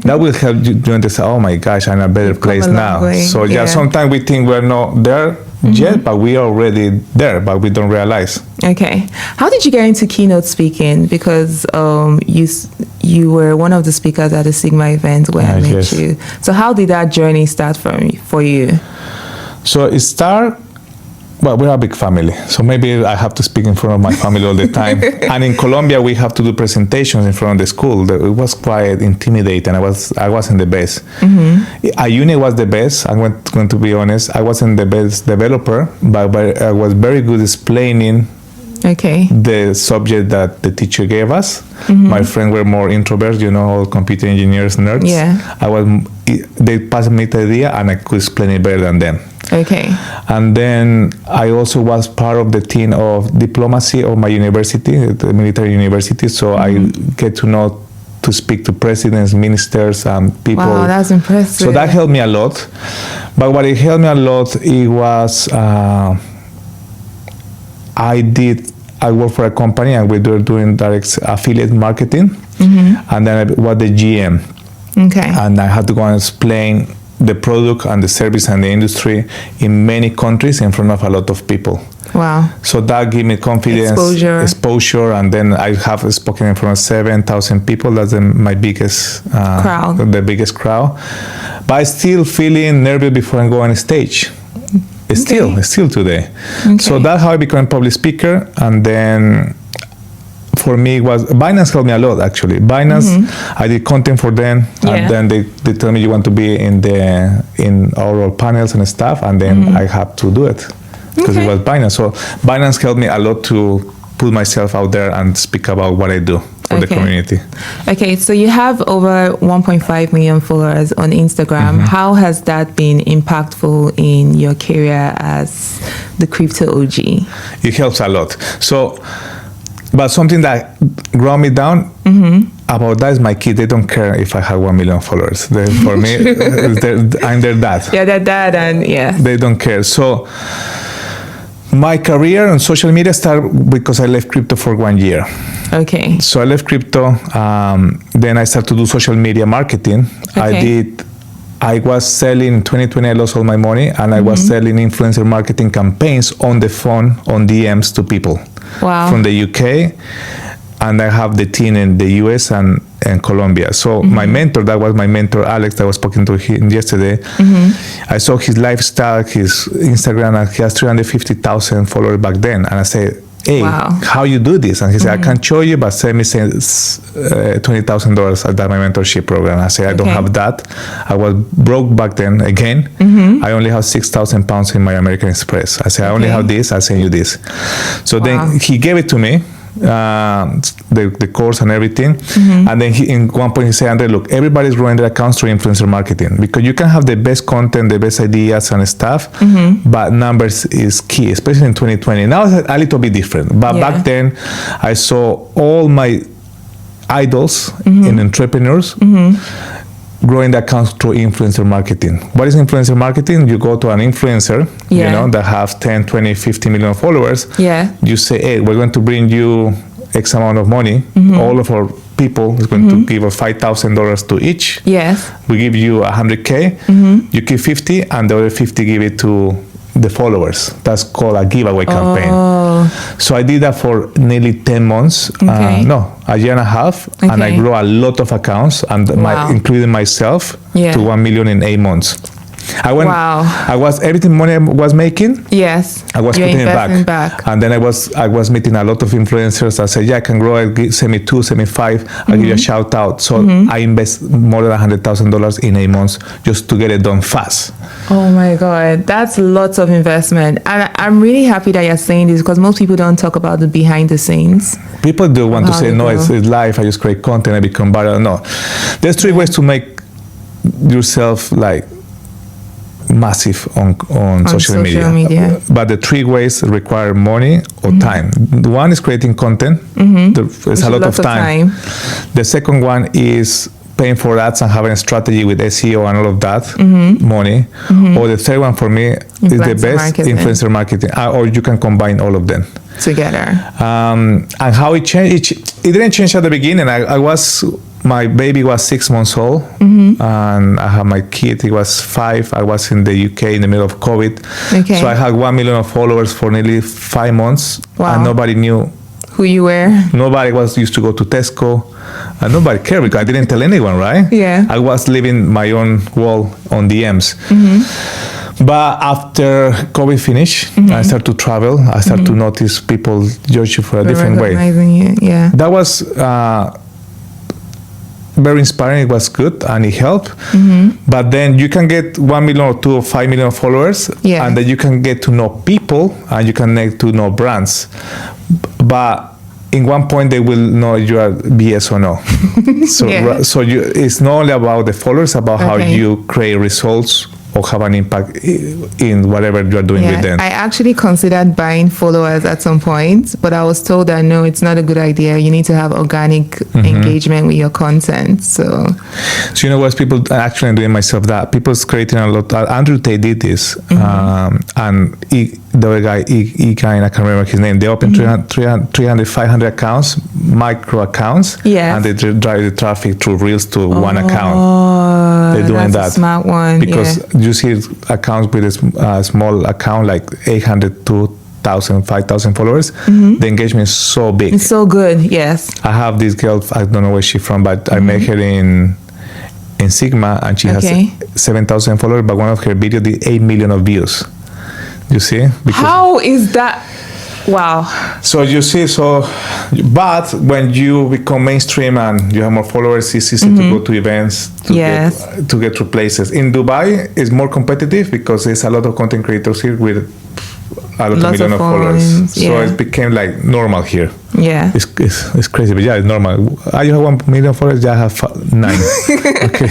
[SPEAKER 1] That will help you understand, oh my gosh, I'm in a better place
[SPEAKER 2] a long
[SPEAKER 1] now.
[SPEAKER 2] way,
[SPEAKER 1] So
[SPEAKER 2] yeah.
[SPEAKER 1] sometimes we think we're not there yet, but we are already there, but we don't realize.
[SPEAKER 2] Okay. How did you get into keynote speaking? Because you were one of the speakers at the Sigma event where I met
[SPEAKER 1] Yes.
[SPEAKER 2] you. So how did that journey start for you?
[SPEAKER 1] So it started. Well, we're a big family, so maybe I have to speak in front of my family all the time. And in Colombia, we have to do presentations in front of the school. It was quite intimidating. I wasn't the best. At uni was the best. I'm going to be honest. I wasn't the best developer, but I was very good explaining
[SPEAKER 2] Okay.
[SPEAKER 1] the subject that the teacher gave us. My friends were more introverts, all computer engineers, nerds.
[SPEAKER 2] Yeah.
[SPEAKER 1] They passed me the idea, and I could explain it better than them.
[SPEAKER 2] Okay.
[SPEAKER 1] And then I also was part of the team of diplomacy of my university, the military university. So I get to know to speak to presidents, ministers, and people.
[SPEAKER 2] Wow, that's impressive.
[SPEAKER 1] So that helped me a lot. But what it helped me a lot, it was I worked for a company and we were doing direct affiliate marketing. And then I was the GM.
[SPEAKER 2] Okay.
[SPEAKER 1] And I had to go and explain the product and the service and the industry in many countries in front of a lot of people.
[SPEAKER 2] Wow.
[SPEAKER 1] So that gave me confidence, exposure, and then I have spoken in front of 7,000 people. That's my biggest
[SPEAKER 2] crowd.
[SPEAKER 1] The biggest crowd. But I still feeling nervous before I go on stage. Still today.
[SPEAKER 2] Okay.
[SPEAKER 1] So that's how I became a public speaker, and then for me was Binance helped me a lot actually. Binance, I did content for them, and then they tell me you want to be in oral panels and stuff, and then I have to do it because it was Binance. So Binance helped me a lot to put myself out there and speak about what I do for the community.
[SPEAKER 2] Okay, so you have over 1.5 million followers on Instagram. How has that been impactful in your career as the crypto OG?
[SPEAKER 1] It helps a lot. So, but something that ground me down about that is my kids. They don't care if I have 1 million followers. For me, I'm their dad.
[SPEAKER 2] Yeah, their dad, and
[SPEAKER 1] They don't care. So my career on social media started because I left crypto for 1 year.
[SPEAKER 2] Okay.
[SPEAKER 1] So I left crypto. Then I started to do social media marketing. I was selling in 2020. I lost all my money, and I was selling influencer marketing campaigns on the phone, on DMs to people.
[SPEAKER 2] Wow.
[SPEAKER 1] From the UK, and I have the team in the US and Colombia. So my mentor, that was my mentor Alex, that I was speaking to him yesterday. I saw his lifestyle, his Instagram, and he has 350,000 followers back then. And I said, hey, how you do this? And he said, I can't show you, but send me $20,000 at that my mentorship program. I said, I don't have that. I was broke back then again. I only have 6,000 pounds in my American Express. I said, I only have this, I'll send you this. So then he gave it to me, the course and everything. And then in one point he said, Andre, look, everybody's growing their accounts through influencer marketing, because you can have the best content, the best ideas and stuff, but numbers is key, especially in 2020. Now it's a little bit different, but back then I saw all my idols in entrepreneurs growing the accounts through influencer marketing. What is influencer marketing? You go to an influencer, that have 10, 20, 50 million followers.
[SPEAKER 2] Yeah.
[SPEAKER 1] You say, hey, we're going to bring you X amount of money. All of our people is going to give us $5,000 to each.
[SPEAKER 2] Yes.
[SPEAKER 1] We give you 100K. You keep 50, and the other 50 give it to the followers. That's called a giveaway campaign. So I did that for nearly 10 months. A year and a half. And I grew a lot of accounts, and including myself, to 1 million in 8 months. I was everything money I was making.
[SPEAKER 2] Yes.
[SPEAKER 1] I was putting it back. And then I was meeting a lot of influencers. I said, I can grow. Send me 2, send me 5. I'll give you a shout out. So I invest more than $100,000 in 8 months just to get it done fast.
[SPEAKER 2] Oh my God, that's lots of investment. And I'm really happy that you're saying this, because most people don't talk about the behind the scenes.
[SPEAKER 1] People do want to say, no, it's life. I just create content. I become viral. No, there's 3 ways to make yourself like massive on social media. But the 3 ways require money or time. One is creating content. There's a lot of time. The second one is paying for ads and having a strategy with SEO and all of that, money. Or the third one for me is the best, influencer marketing. Or you can combine all of them
[SPEAKER 2] together.
[SPEAKER 1] And how it changed, it didn't change at the beginning. My baby was 6 months old, and I had my kid. He was 5. I was in the UK in the middle of COVID. So I had 1 million of followers for nearly 5 months, and nobody knew
[SPEAKER 2] who you were.
[SPEAKER 1] Nobody used to go to Tesco, and nobody cared because I didn't tell anyone, right?
[SPEAKER 2] Yeah.
[SPEAKER 1] I was living my own world on DMs. But after COVID finished, I started to travel. I started to notice people judge you for a different way.
[SPEAKER 2] You. Yeah.
[SPEAKER 1] That was very inspiring. It was good and it helped. But then you can get 1 million or 2 or 5 million followers, and then you can get to know people and you can get to know brands. But in one point they will know you are BS or no. So it's not only about the followers, about how you create results or have an impact in whatever you're doing with them.
[SPEAKER 2] I actually considered buying followers at some point, but I was told that no, it's not a good idea. You need to have organic engagement with your content. So
[SPEAKER 1] you know what, people are actually doing myself that. People's creating a lot. Andrew Tate did this, and the other guy, I can't remember his name. They opened 300, 500 accounts, micro accounts, and they drive the traffic through Reels to one account. They're doing
[SPEAKER 2] that's a smart one.
[SPEAKER 1] Because you see accounts with a small account like 800 to 1,000, 5,000 followers. The engagement is so big.
[SPEAKER 2] It's so good, yes.
[SPEAKER 1] I have this girl, I don't know where she's from, but I met her in Sigma, and she has 7,000 followers, but one of her videos did 8 million of views. You see?
[SPEAKER 2] How is that? Wow.
[SPEAKER 1] So you see, but when you become mainstream and you have more followers, it's easy to go to events, to get to places. In Dubai, it's more competitive because there's a lot of content creators here with a lot of million of followers. So it became like normal here.
[SPEAKER 2] Yeah.
[SPEAKER 1] It's crazy, but it's normal. You have 1 million followers, I have 9. Okay.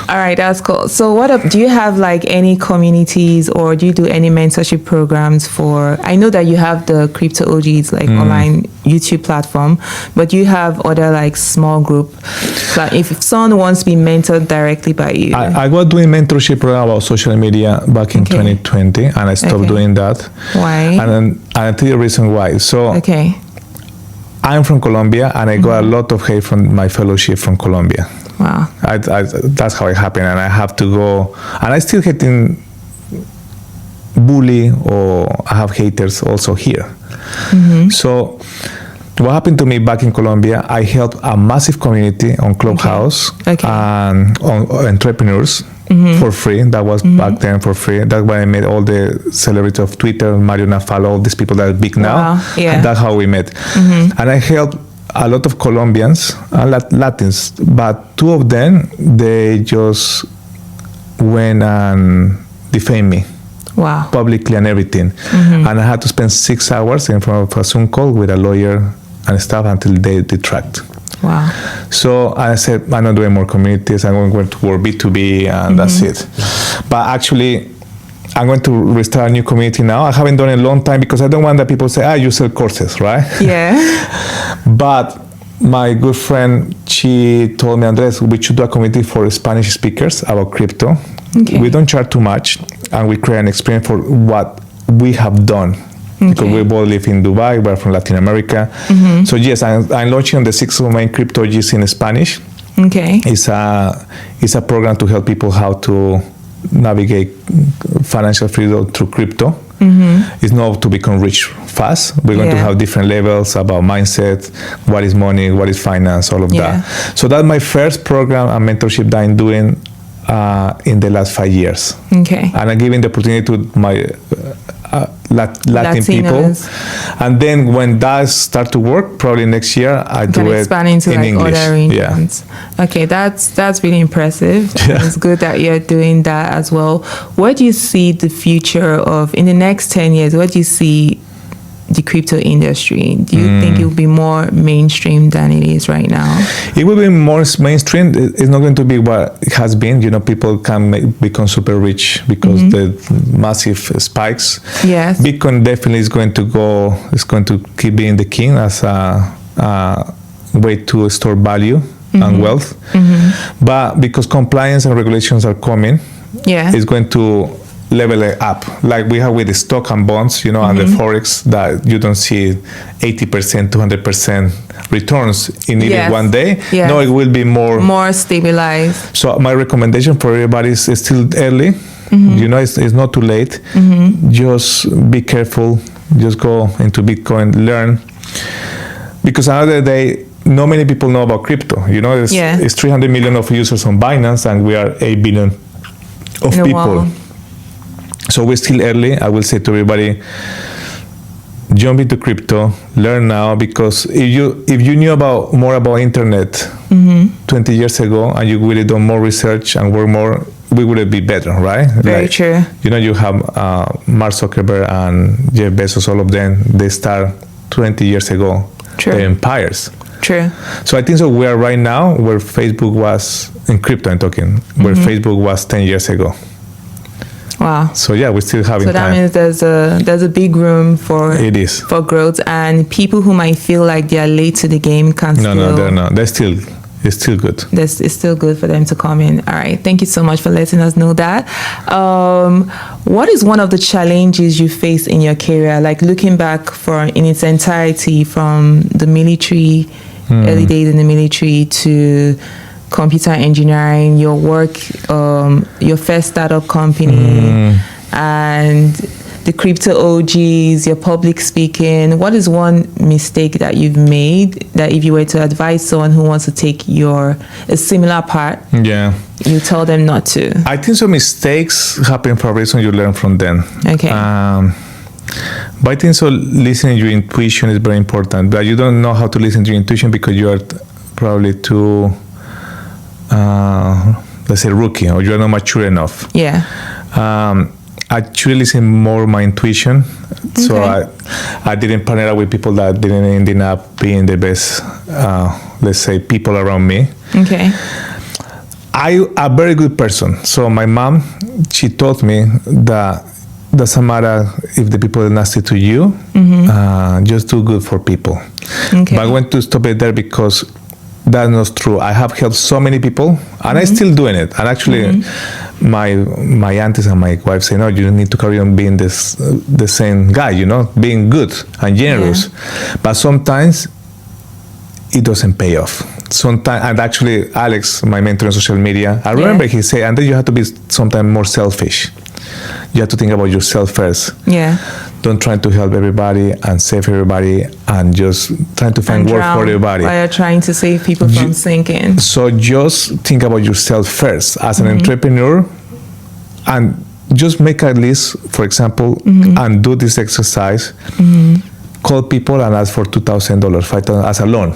[SPEAKER 2] All right, that's cool. So do you have like any communities, or do you do any mentorship programs for, I know that you have the Crypto OGs, like online YouTube platform, but do you have other like small group, like if someone wants to be mentored directly by you?
[SPEAKER 1] I was doing mentorship program about social media back in 2020, and I stopped doing that.
[SPEAKER 2] Why?
[SPEAKER 1] And I'll tell you the reason why. So I'm from Colombia, and I got a lot of hate from my fellowship from Colombia.
[SPEAKER 2] Wow.
[SPEAKER 1] That's how it happened, and I have to go, and I still getting bully, or I have haters also here. So what happened to me back in Colombia, I helped a massive community on Clubhouse and on entrepreneurs for free. That was back then for free. That's when I met all the celebrities of Twitter, Mario Nafalo, all these people that are big now. And that's how we met. And I helped a lot of Colombians and Latins, but 2 of them, they just went and defamed me.
[SPEAKER 2] Wow.
[SPEAKER 1] Publicly and everything. And I had to spend 6 hours in front of a Zoom call with a lawyer and stuff until they detract.
[SPEAKER 2] Wow.
[SPEAKER 1] So I said, I'm not doing more communities. I'm going to work B2B, and that's it. But actually, I'm going to restart a new community now. I haven't done it in a long time because I don't want that people say, you sell courses, right?
[SPEAKER 2] Yeah.
[SPEAKER 1] But my good friend, she told me, Andres, we should do a community for Spanish speakers about crypto.
[SPEAKER 2] Okay.
[SPEAKER 1] We don't charge too much, and we create an experience for what we have done. Because we both live in Dubai, we're from Latin America. So yes, I'm launching the 6 main crypto G's in Spanish.
[SPEAKER 2] Okay.
[SPEAKER 1] It's a program to help people how to navigate financial freedom through crypto. It's not to become rich fast. We're going to have different levels about mindset, what is money, what is finance, all of that. So that's my first program and mentorship that I'm doing in the last 5 years.
[SPEAKER 2] Okay.
[SPEAKER 1] And I'm giving the opportunity to my Latin people. And then when that start to work, probably next year, I do it
[SPEAKER 2] expand into
[SPEAKER 1] in
[SPEAKER 2] like
[SPEAKER 1] English.
[SPEAKER 2] Other regions. Okay, that's really impressive. It's good that you're doing that as well. Where do you see the future of, in the next 10 years, where do you see the crypto industry? Do you think it will be more mainstream than it is right now?
[SPEAKER 1] It will be more mainstream. It's not going to be what it has been. People can become super rich because the massive spikes.
[SPEAKER 2] Yes.
[SPEAKER 1] Bitcoin definitely is going to keep being the king as a way to store value and wealth. But because compliance and regulations are coming, it's going to level it up, like we have with the stock and bonds, and the forex, that you don't see 80%, 200% returns in even one day. No, it will be more
[SPEAKER 2] stabilized.
[SPEAKER 1] So my recommendation for everybody is still early. It's not too late. Just be careful. Just go into Bitcoin, learn, because another day, not many people know about crypto. It's 300 million of users on Binance, and we are 8 billion of people. So we're still early. I will say to everybody, jump into crypto, learn now, because if you knew more about internet 20 years ago, and you would have done more research and work more, we would be better, right?
[SPEAKER 2] Very true.
[SPEAKER 1] You have Mark Zuckerberg and Jeff Bezos, all of them, they start 20 years ago.
[SPEAKER 2] True.
[SPEAKER 1] They're empires.
[SPEAKER 2] True.
[SPEAKER 1] So I think so we are right now where Facebook was, in crypto I'm talking, where Facebook was 10 years ago.
[SPEAKER 2] Wow.
[SPEAKER 1] So yeah, we're still having time.
[SPEAKER 2] So that means there's a big room for growth, and people who might feel like they are late to the game can still.
[SPEAKER 1] No, they're not. It's still good.
[SPEAKER 2] It's still good for them to come in. All right. Thank you so much for letting us know that. What is one of the challenges you face in your career, like looking back in its entirety, from the military, early days in the military, to computer engineering, your work, your first startup company, and the crypto OGs, your public speaking? What is one mistake that you've made that if you were to advise someone who wants to take a similar path, you tell them not to?
[SPEAKER 1] I think some mistakes happen for a reason. You learn from them.
[SPEAKER 2] Okay.
[SPEAKER 1] But I think so listening to your intuition is very important. But you don't know how to listen to your intuition because you are probably too, let's say, rookie, or you are not mature enough.
[SPEAKER 2] Yeah.
[SPEAKER 1] I truly listen more my intuition. Okay. So I didn't partner up with people that didn't end up being the best, let's say, people around me.
[SPEAKER 2] Okay.
[SPEAKER 1] I'm a very good person. So my mom, she taught me that doesn't matter if the people are nasty to you, just do good for people.
[SPEAKER 2] Okay.
[SPEAKER 1] But I want to stop it there because that's not true. I have helped so many people, and I'm still doing it. And actually, my aunties and my wife say, no, you need to carry on being the same guy, being good and generous. Yeah. But sometimes it doesn't pay off. Sometimes, and actually, Alex, my mentor on social media, I remember he said, and then you have to be sometimes more selfish. You have to think about yourself first.
[SPEAKER 2] Yeah.
[SPEAKER 1] Don't try to help everybody and save everybody and just trying to find work for everybody.
[SPEAKER 2] While you're trying to save people from sinking.
[SPEAKER 1] So just think about yourself first as an entrepreneur, and just make a list, for example, and do this exercise. Call people and ask for $2,000, $5,000 as a loan.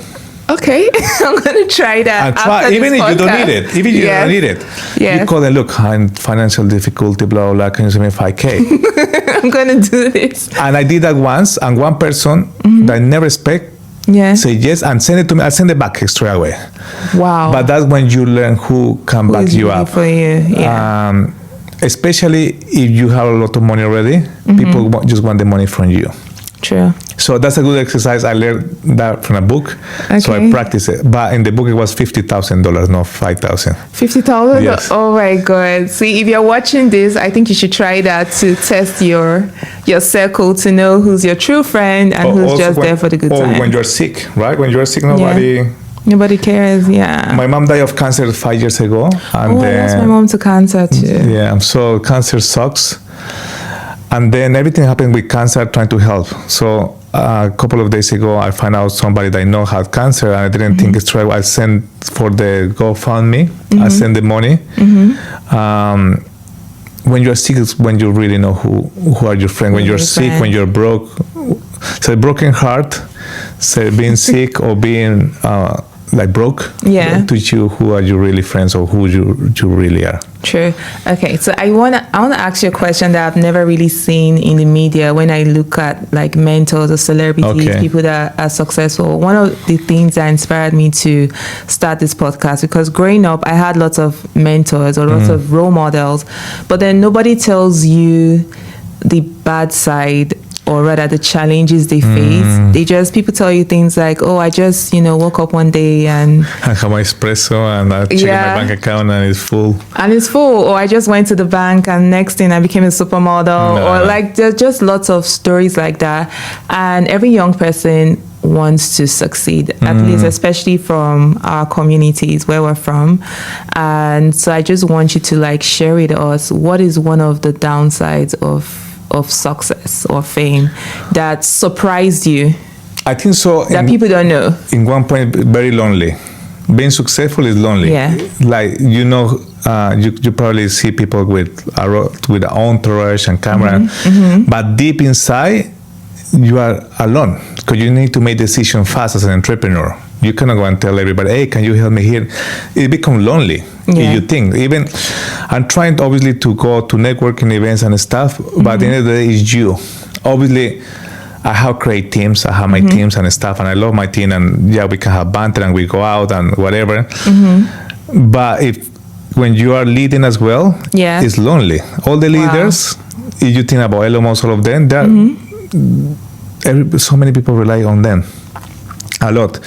[SPEAKER 2] Okay, I'm going to try that.
[SPEAKER 1] And try, even if you don't need it. Even if you don't need it.
[SPEAKER 2] Yes.
[SPEAKER 1] You call them, look, I'm in financial difficulty, blah, blah, blah. Can you send me $5,000?
[SPEAKER 2] I'm going to do this.
[SPEAKER 1] And I did that once, and one person that I never expect say yes and send it to me. I send it back straight away.
[SPEAKER 2] Wow.
[SPEAKER 1] But that's when you learn who can back you up.
[SPEAKER 2] For you. Yeah.
[SPEAKER 1] Especially if you have a lot of money already, people just want the money from you.
[SPEAKER 2] True.
[SPEAKER 1] So that's a good exercise. I learned that from a book, so I
[SPEAKER 2] Okay.
[SPEAKER 1] practice it. But in the book, it was $50,000, not $5,000.
[SPEAKER 2] 50,000?
[SPEAKER 1] Yes.
[SPEAKER 2] Oh my God. See, if you're watching this, I think you should try that to test your circle to know who's your true friend and who's
[SPEAKER 1] Also
[SPEAKER 2] just there for the good
[SPEAKER 1] or
[SPEAKER 2] time.
[SPEAKER 1] when you're sick, right? When you're sick, nobody.
[SPEAKER 2] Nobody cares, yeah.
[SPEAKER 1] My mom died of cancer 5 years ago, and
[SPEAKER 2] Oh, I lost my mom to cancer too.
[SPEAKER 1] yeah, so cancer sucks. And then everything happened with cancer, trying to help. So a couple of days ago, I found out somebody that I know had cancer, and I didn't think it's true. I sent for the GoFundMe. I sent the money. When you're sick, is when you really know who are your friends. When you're sick, when you're broke, so a broken heart, so being sick or being like broke,
[SPEAKER 2] Yeah.
[SPEAKER 1] teach you who are your really friends or who you really are.
[SPEAKER 2] True. Okay, so I wanna ask you a question that I've never really seen in the media when I look at like mentors or celebrities,
[SPEAKER 1] Okay.
[SPEAKER 2] people that are successful. One of the things that inspired me to start this podcast, because growing up I had lots of mentors or lots of role models, but then nobody tells you the bad side, or rather the challenges they face. People tell you things like, oh, I just, woke up one day and
[SPEAKER 1] I have my espresso and I check
[SPEAKER 2] Yeah.
[SPEAKER 1] my bank account and it's full.
[SPEAKER 2] it's full, or I just went to the bank and next thing I became a supermodel, or like there's just lots of stories like that. And every young person wants to succeed, at least especially from our communities where we're from. And so I just want you to like share with us, what is one of the downsides of success or fame that surprised you,
[SPEAKER 1] I think so.
[SPEAKER 2] that people don't know?
[SPEAKER 1] In one point, very lonely. Being successful is lonely.
[SPEAKER 2] Yeah.
[SPEAKER 1] Like, you probably see people with entourage and camera, but deep inside, you are alone because you need to make decisions fast as an entrepreneur. You cannot go and tell everybody, hey, can you help me here? It becomes lonely.
[SPEAKER 2] Yeah.
[SPEAKER 1] You think. Even I'm trying obviously to go to networking events and stuff, but at the end of the day, it's you. Obviously, I have great teams. I have my teams and stuff, and I love my team. And yeah, we can have banter and we go out and whatever. But when you are leading as well,
[SPEAKER 2] Yeah.
[SPEAKER 1] it's lonely. All the leaders, if you think about Elon Musk, all of them, so many people rely on them a lot.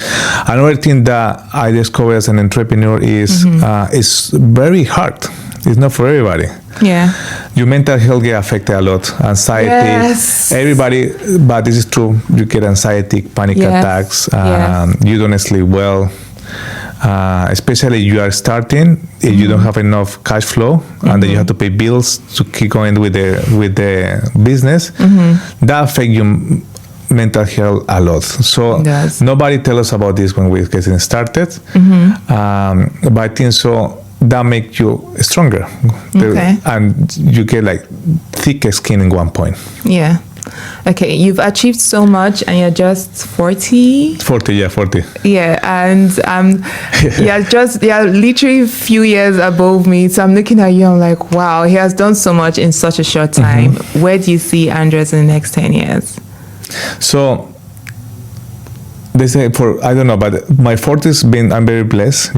[SPEAKER 1] Another thing that I discovered as an entrepreneur is it's very hard. It's not for everybody.
[SPEAKER 2] Yeah.
[SPEAKER 1] Your mental health get affected a lot. Anxiety.
[SPEAKER 2] Yes.
[SPEAKER 1] Everybody, but this is true. You get anxiety, panic
[SPEAKER 2] Yes.
[SPEAKER 1] attacks.
[SPEAKER 2] Yes.
[SPEAKER 1] You don't sleep well. Especially you are starting, if you don't have enough cash flow, and then you have to pay bills to keep going with the business. That affects your mental health a lot. So
[SPEAKER 2] It does.
[SPEAKER 1] nobody tell us about this when we're getting started. But I think so that makes you stronger.
[SPEAKER 2] Okay.
[SPEAKER 1] And you get like thicker skin in one point.
[SPEAKER 2] Yeah. Okay, you've achieved so much and you're just 40.
[SPEAKER 1] 40, yeah, 40.
[SPEAKER 2] Yeah, and you're literally a few years above me. So I'm looking at you, I'm like, wow, he has done so much in such a short time. Where do you see Andres in the next 10 years?
[SPEAKER 1] So they say I don't know, but my 40s I'm very blessed,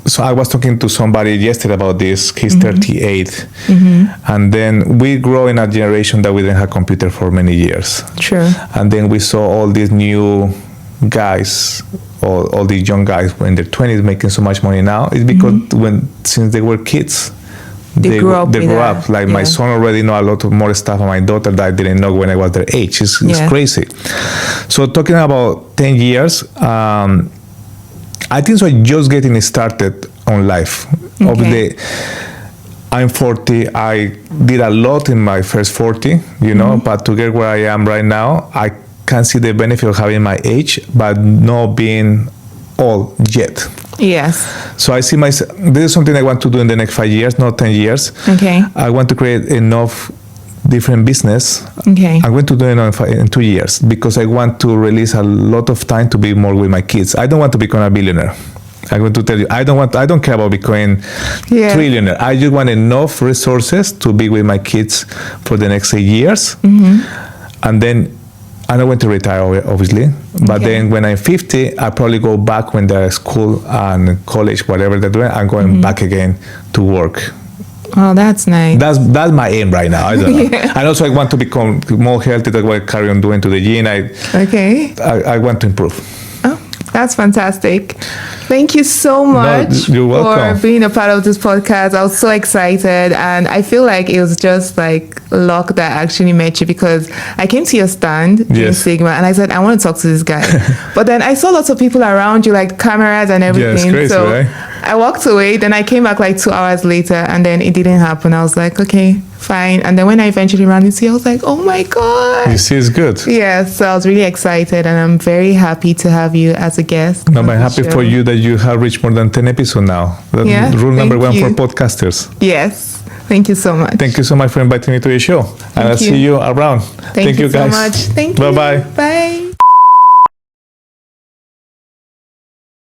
[SPEAKER 1] So I was talking to somebody yesterday about this. He's 38. And then we grow in a generation that we didn't have computer for many years.
[SPEAKER 2] True.
[SPEAKER 1] And then we saw all these new guys, all these young guys in their 20s making so much money now. It's because since they were kids,
[SPEAKER 2] They grew up.
[SPEAKER 1] Like my son already know a lot of more stuff, and my daughter that I didn't know when I was their age. It's crazy. So talking about 10 years, I think so just getting started on life.
[SPEAKER 2] Okay.
[SPEAKER 1] Obviously, I'm 40. I did a lot in my first 40, but to get where I am right now, I can see the benefit of having my age, but not being old yet.
[SPEAKER 2] Yes.
[SPEAKER 1] So I see this is something I want to do in the next 5 years, not 10 years.
[SPEAKER 2] Okay.
[SPEAKER 1] I want to create enough different business.
[SPEAKER 2] Okay.
[SPEAKER 1] I'm going to do it in 2 years because I want to release a lot of time to be more with my kids. I don't want to become a billionaire. I'm going to tell you, I don't care about becoming trillionaire. I just want enough resources to be with my kids for the next 8 years. And then I'm not going to retire, obviously. But then when I'm 50, I probably go back when they're at school and college, whatever they're doing. I'm going back again to work
[SPEAKER 2] Oh, that's nice.
[SPEAKER 1] That's my aim right now. I don't know. And also I want to become more healthy. That's what I carry on doing to the gym. I want to improve.
[SPEAKER 2] Oh, that's fantastic. Thank you so much
[SPEAKER 1] you're welcome.
[SPEAKER 2] for being a part of this podcast. I was so excited, and I feel like it was just like luck that actually met you, because I came to your stand in Sigma and I said, I want to talk to this guy. But then I saw lots of people around you, like cameras and everything.
[SPEAKER 1] Crazy,
[SPEAKER 2] so
[SPEAKER 1] right?
[SPEAKER 2] I walked away, then I came back like 2 hours later, and then it didn't happen. I was like, okay, fine. And then when I eventually ran into you, I was like, oh my God.
[SPEAKER 1] You see, it's good.
[SPEAKER 2] Yeah, so I was really excited, and I'm very happy to have you as a guest.
[SPEAKER 1] I'm happy for you that you have reached more than 10 episodes now. That's rule number one for podcasters.
[SPEAKER 2] Yes. Thank you so much.
[SPEAKER 1] Thank you so much for inviting me to your show. And I'll see you around.
[SPEAKER 2] Thank you
[SPEAKER 1] guys.
[SPEAKER 2] so much. Thank you.
[SPEAKER 1] Bye-bye.
[SPEAKER 2] Bye.